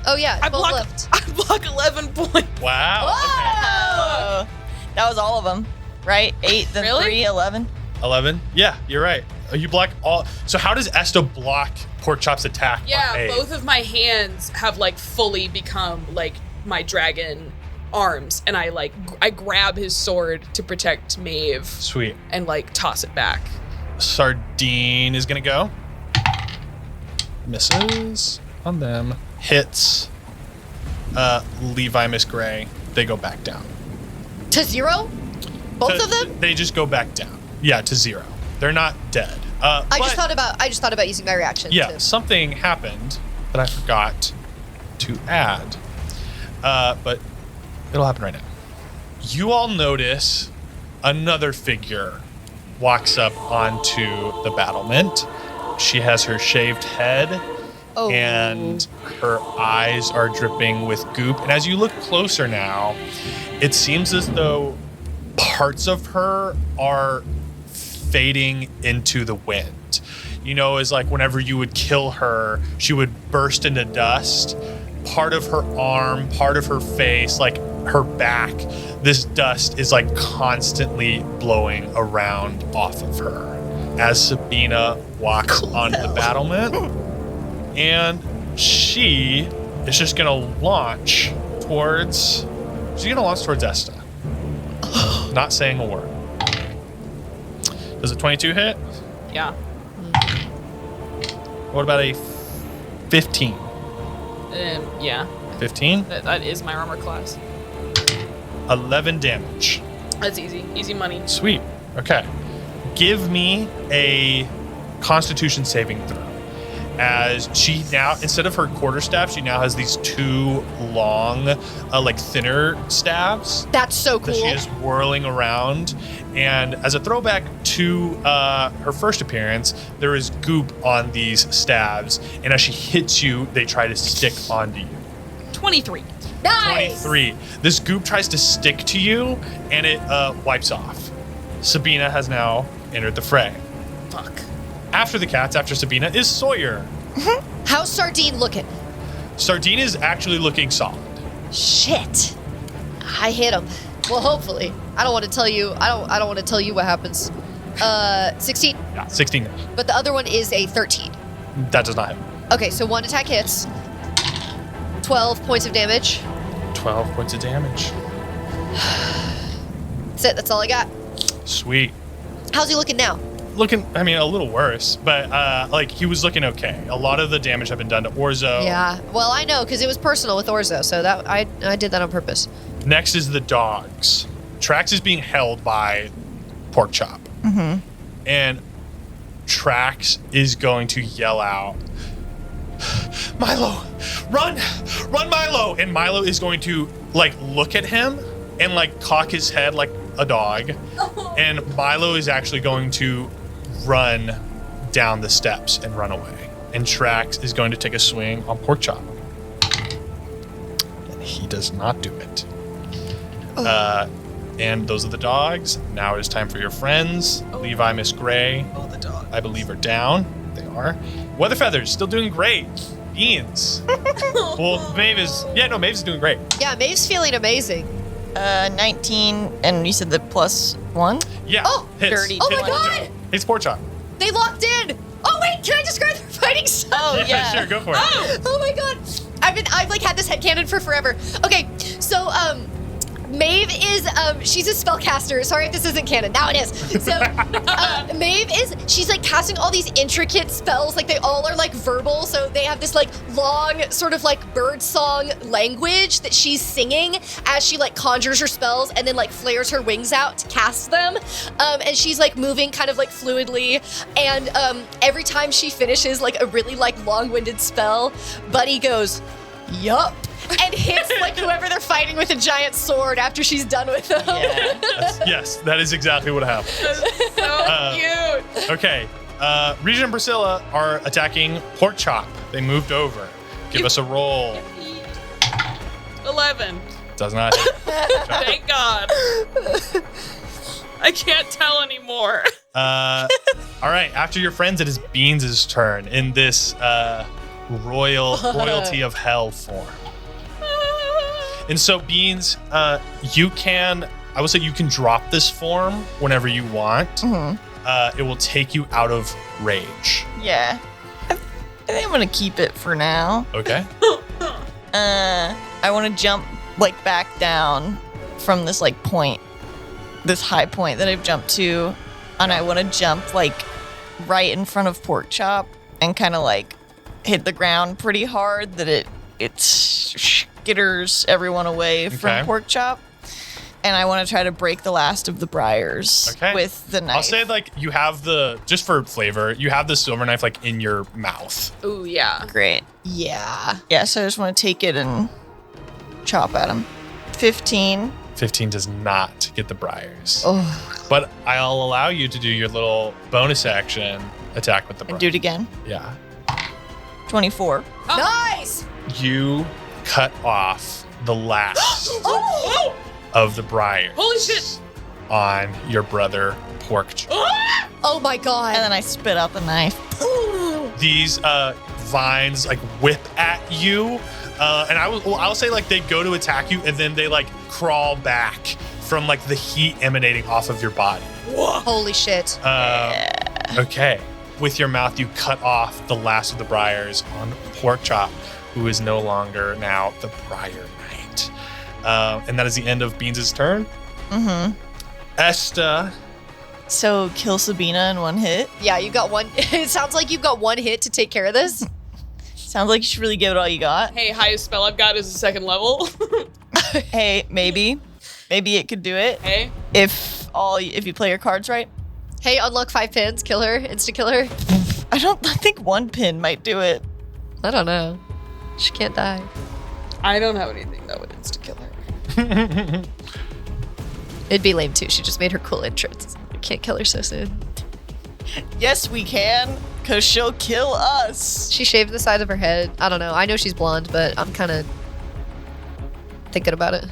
Oh yeah, I 12 block. left. I block 11 points. Wow. Oh, that was all of them, right? 8, then Really? 3, 11. Okay. 11. Yeah, you're right. You block all. So how does Esta block Pork Chop's attack? Yeah, on Maeve? both of my hands have like fully become like my dragon arms, and I grab his sword to protect Maeve Sweet. and like toss it back. Sardine is gonna go. Misses on them. Hits. Levi, Miss Gray. They go back down. To 0? Both of them? They just go back down. Yeah, to 0. They're not dead. I just thought about using my reaction. Yeah, to- something happened that I forgot to add. But it'll happen right now. You all notice another figure walks up onto the battlement. She has her shaved head Oh. and her eyes are dripping with goop. And as you look closer now, it seems as though parts of her are fading into the wind. You know, as like whenever you would kill her, she would burst into dust. Part of her arm, part of her face, like her back, this dust is like constantly blowing around off of her as Sabina walks onto the battlement. And she is just gonna launch towards Esta. Not saying a word. Does a 22 hit? Yeah. What about a 15? Yeah. 15? That is my armor class. 11 damage. That's easy. Easy money. Sweet. Okay. Give me a Constitution saving throw. As she now, instead of her quarterstaff, she now has these 2 long, like thinner staves That's so cool. that she is whirling around. And as a throwback to her first appearance, there is goop on these staves. And as she hits you, they try to stick onto you. 23. Nice. 23. This goop tries to stick to you, and it wipes off. Sabina has now entered the fray. Fuck. After the cats, after Sabina, is Sawyer. How's Sardine looking? Sardine is actually looking solid. Shit. I hit him. Well, hopefully. I don't want to tell you. I don't want to tell you what happens. 16. Yeah, 16. But the other one is a 13. That does not hit. Okay, so 1 attack hits. 12 points of damage. 12 points of damage. That's it. That's all I got. Sweet. How's he looking now? Looking, I mean, a little worse, but like he was looking okay. A lot of the damage had been done to Orzo. Yeah. Well, I know because it was personal with Orzo, so that I did that on purpose. Next is the dogs. Trax is being held by Pork Chop. Mm-hmm. And Trax is going to yell out, Milo, run, Milo. And Milo is going to like look at him and like cock his head like a dog. And Milo is actually going to run down the steps and run away. And Trax is going to take a swing on Pork Chop. And he does not do it. And those are the dogs. Now it is time for your friends. Levi, Miss Gray, Oh, the dog. I believe, are down. They are. Weatherfeathers, still doing great. Beans. Well, Maeve is... Yeah, no, Maeve's doing great. Yeah, Maeve's feeling amazing. 19, and you said the +1? Yeah. Oh, hits. dirty. Oh my Hits pork God! chop. Hits pork chop. They locked in. Oh wait, can I describe their fighting style? Oh, yeah. Sure, go for it. Oh my god. I've like had this headcanon for forever. Okay, so Maeve is she's a spellcaster. Sorry if this isn't canon. Now it is. So Maeve she's like casting all these intricate spells, like they all are like verbal, so they have this like long sort of like bird song language that she's singing as she like conjures her spells and then like flares her wings out to cast them. And she's like moving kind of like fluidly, and every time she finishes like a really like long-winded spell, Buddy goes, "Yup." And hits like whoever they're fighting with a giant sword after she's done with them. Yeah. Yes, that is exactly what happened. So cute. Okay. Regent and Priscilla are attacking Pork Chop. They moved over. Give us a roll. 11. Does not hit. Thank God. I can't tell anymore. All right. After your friends, it is Beans' turn in this royalty of hell form. And so, Beans, you can drop this form whenever you want. Mm-hmm. It will take you out of rage. Yeah. I think I'm gonna keep it for now. Okay. I want to jump like back down from this like point, this high point that I've jumped to, and I want to jump like right in front of Pork Chop and kind of like hit the ground pretty hard that it skitters everyone away Okay. from Pork Chop. And I want to try to break the last of the briars with the knife. I'll say like you have just for flavor, you have the silver knife like in your mouth. Ooh, yeah. Great. Yeah. Yeah, so I just want to take it and chop at him. 15. 15 does not get the briars. Oh, But I'll allow you to do your little bonus action attack with the briar. and do it again. Yeah. 24. Nice! You cut off the last Oh! of the briars Holy shit! on your brother Pork Chop. Oh my god. And then I spit out the knife. These vines like whip at you, and I'll say like they go to attack you, and then they like crawl back from like the heat emanating off of your body. Holy shit. Okay, with your mouth you cut off the last of the briars on Pork Chop, who is no longer now the Briar Knight, and that is the end of Beans' turn. Mm-hmm. Esta. So kill Sabina in one hit. Yeah, you got one. It sounds like you've got one hit to take care of this. Sounds like you should really give it all you got. Hey, highest spell I've got is a second level. Hey, maybe it could do it Hey. if you play your cards right. Hey, unlock 5 pins, kill her, insta kill her. I think one pin might do it. I don't know. She can't die. I don't have anything that would insta-kill her. It'd be lame too. She just made her cool entrance. You can't kill her so soon. Yes, we can, because she'll kill us. She shaved the side of her head. I don't know. I know she's blonde, but I'm kind of thinking about it.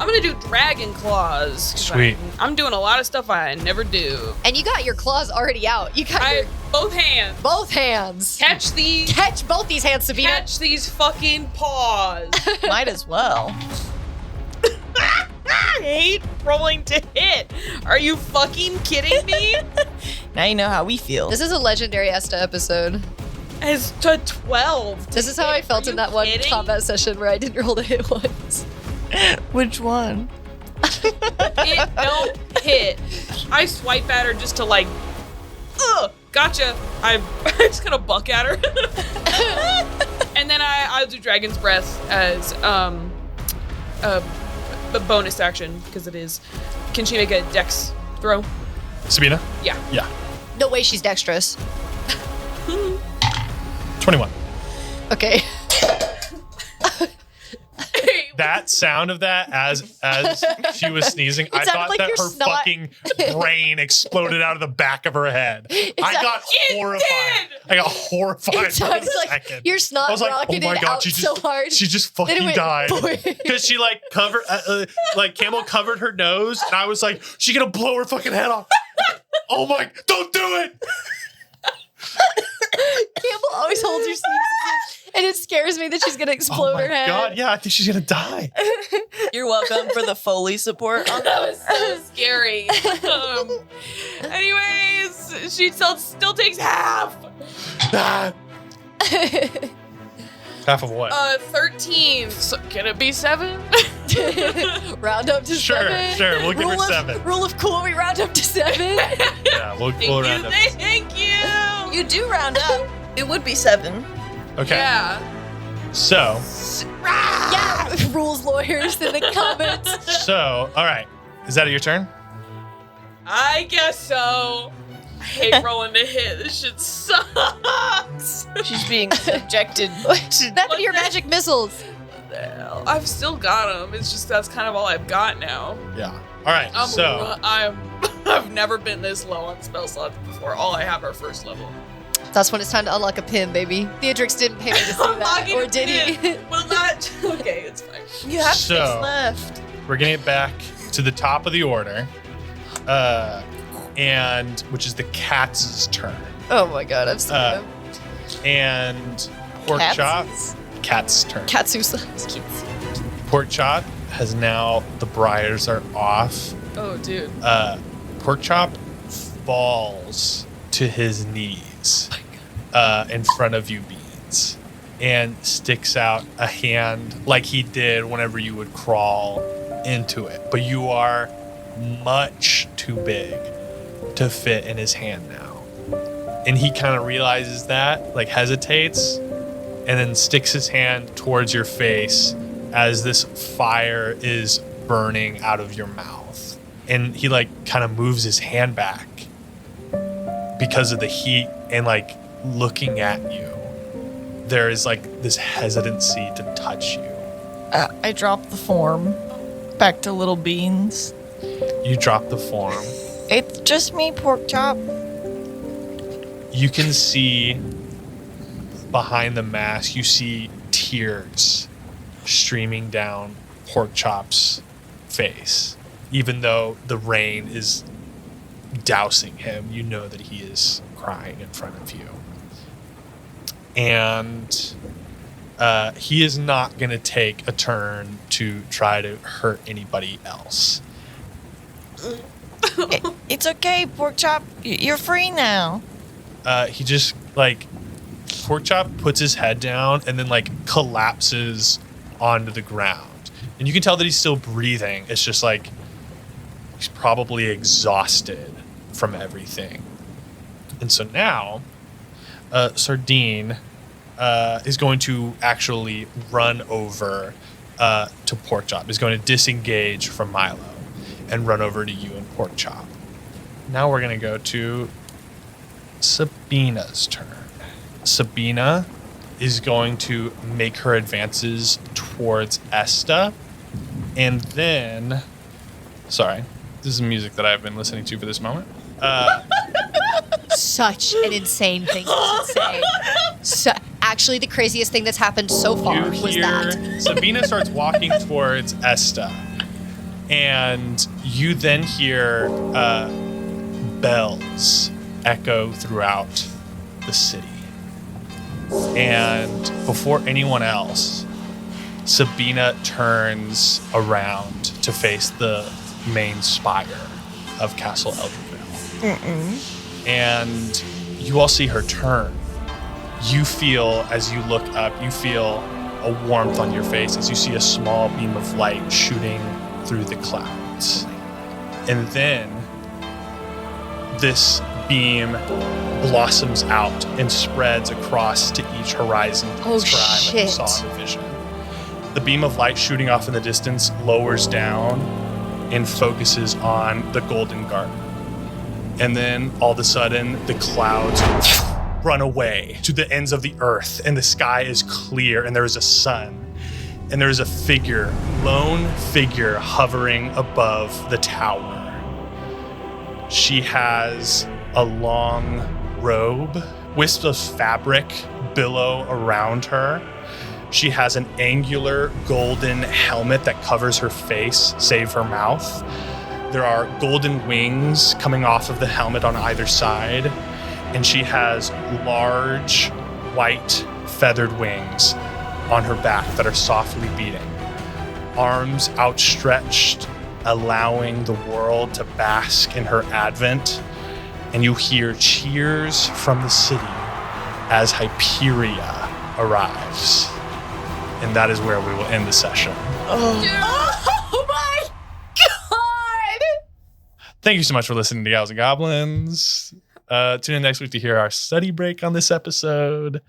I'm gonna do dragon claws. 'Cause Sweet. I'm doing a lot of stuff I never do. And you got your claws already out. You got your Both hands. both hands. Catch these. Catch both these hands, Sabina. Catch these fucking paws. Might as well. I hate rolling to hit. Are you fucking kidding me? Now you know how we feel. This is a legendary Esta episode. As to 12. This is how I felt Are in you that one kidding? combat session where I didn't roll to hit once. Which one? It don't hit. I swipe at her just to like, gotcha. I'm just gonna buck at her. And then I'll do Dragon's Breath as a bonus action because it is. Can she make a dex throw? Sabina? Yeah. Yeah. No way she's dexterous. 21. Okay. That sound of that as she was sneezing, I sounded thought like that your her snot. fucking brain exploded out of the back of her head. I got horrified. did. I got horrified It for a sounds like second. your snot I was like, oh rocketed my god, out she just so hard. she just Then it fucking went died boing. because she like covered like Camel covered her nose, and I was like, she gonna blow her fucking head off. Oh my! Don't do it. Campbell always holds her sneezes in, And it scares me that she's gonna explode her head. God, yeah, I think she's gonna die. You're welcome for the Foley support. Oh, that was so scary. Anyways, she still takes half. Ah. Half of what? 13. So can it be 7? Round up to Sure, 7. sure, we'll give her 7. Rule of cool, we round up to 7. Yeah, we'll round up. Thank you. You do round up. It would be 7. Okay, Yeah. so, Yeah, rules lawyers in the comments. all right. Is that your turn? I guess so. I hate rolling to hit. This shit sucks. She's being subjected. What happened to your magic missiles? I've still got them. It's just that's kind of all I've got now. Yeah. All right, I've never been this low on spell slots before. All I have are first level. That's when it's time to unlock a pin, baby. Theodrix didn't pay me to say that. Unlocking Or a did he? pin. Well, not. Okay, it's fine. You have 6 So- left. we're getting it back to the top of the order, and which is the cat's turn. Oh my god, I've seen Uh, him. And Pork Cats? Chop, cat's turn. Katsusa. Pork Chop has now, the briars are off. Oh, dude. Pork Chop falls to his knees in front of you, Beans, and sticks out a hand like he did whenever you would crawl into it. But you are much too big to fit in his hand now. And he kind of realizes that, like hesitates, and then sticks his hand towards your face as this fire is burning out of your mouth. And he like kind of moves his hand back because of the heat, and like looking at you, there is like this hesitancy to touch you. I dropped the form back to Little Beans. You drop the form. It's just me, Pork Chop. You can see behind the mask, you see tears streaming down Pork Chop's face. Even though the rain is dousing him, you know that he is crying in front of you. And he is not going to take a turn to try to hurt anybody else. It's okay, Pork Chop. You're free now. He just like Pork Chop puts his head down and then like collapses onto the ground, and you can tell that he's still breathing. It's just like he's probably exhausted from everything. And so now Sardine is going to actually run over to Pork Chop. He's going to disengage from Milo and run over to you and Pork Chop. Now we're going to go to Sabina's turn. Sabina is going to make her advances towards Esta, and then, sorry, this is music that I've been listening to for this moment. Such an insane thing to say. So, actually, the craziest thing that's happened so far You was hear that. Sabina starts walking towards Esta, and you then hear bells echo throughout the city. And before anyone else, Sabina turns around to face the main spire of Castle Elderville. And you all see her turn. You feel, as you look up, you feel a warmth on your face as you see a small beam of light shooting through the clouds. And then this beam blossoms out and spreads across to each horizon to Oh, describe like you saw shit. in the vision. The beam of light shooting off in the distance lowers down and focuses on the Golden Garden. And then all of a sudden, the clouds run away to the ends of the earth, and the sky is clear, and there is a sun. And there is a figure, lone figure, hovering above the tower. She has a long robe, wisps of fabric billow around her. She has an angular golden helmet that covers her face, save her mouth. There are golden wings coming off of the helmet on either side, and she has large white feathered wings on her back that are softly beating. Arms outstretched, allowing the world to bask in her advent. And you hear cheers from the city as Hyperia arrives. And that is where we will end the session. Oh my god! Thank you so much for listening to Gals and Goblins. Tune in next week to hear our study break on this episode.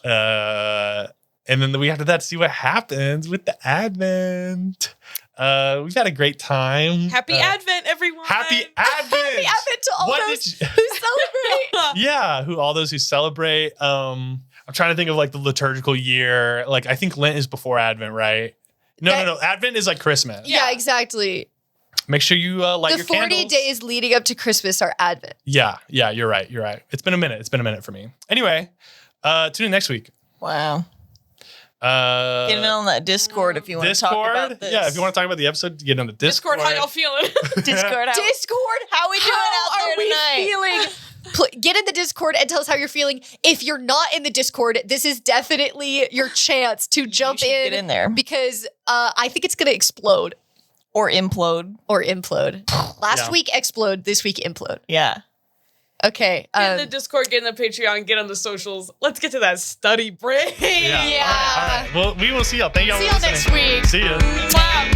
And then the week after that, see what happens with the Advent. We've had a great time. Happy Advent, everyone. Happy Advent! Happy Advent to all those who celebrate. Yeah, all those who celebrate. I'm trying to think of like the liturgical year. Like I think Lent is before Advent, right? No. Advent is like Christmas. Yeah, exactly. Make sure you light The your 40 candles. days leading up to Christmas are Advent. Yeah, you're right. It's been a minute for me. Anyway, tune in next week. Wow. Get Get in on that Discord if you want to talk about this. Yeah, if you want to talk about the episode, get on the Discord. How y'all feeling? Discord. How we doing out there are we tonight? feeling? Get in the Discord and tell us how you're feeling. If you're not in the Discord, this is definitely your chance to jump should get in there. because I think it's going to explode Or implode. or implode. Last Yeah. week explode, this week implode. Yeah. Okay. Get in the Discord, get in the Patreon, get on the socials. Let's get to that study break. Yeah. Yeah. All right. Well, we will see y'all. Thank y'all See for y'all listening. next week. See ya. Wow.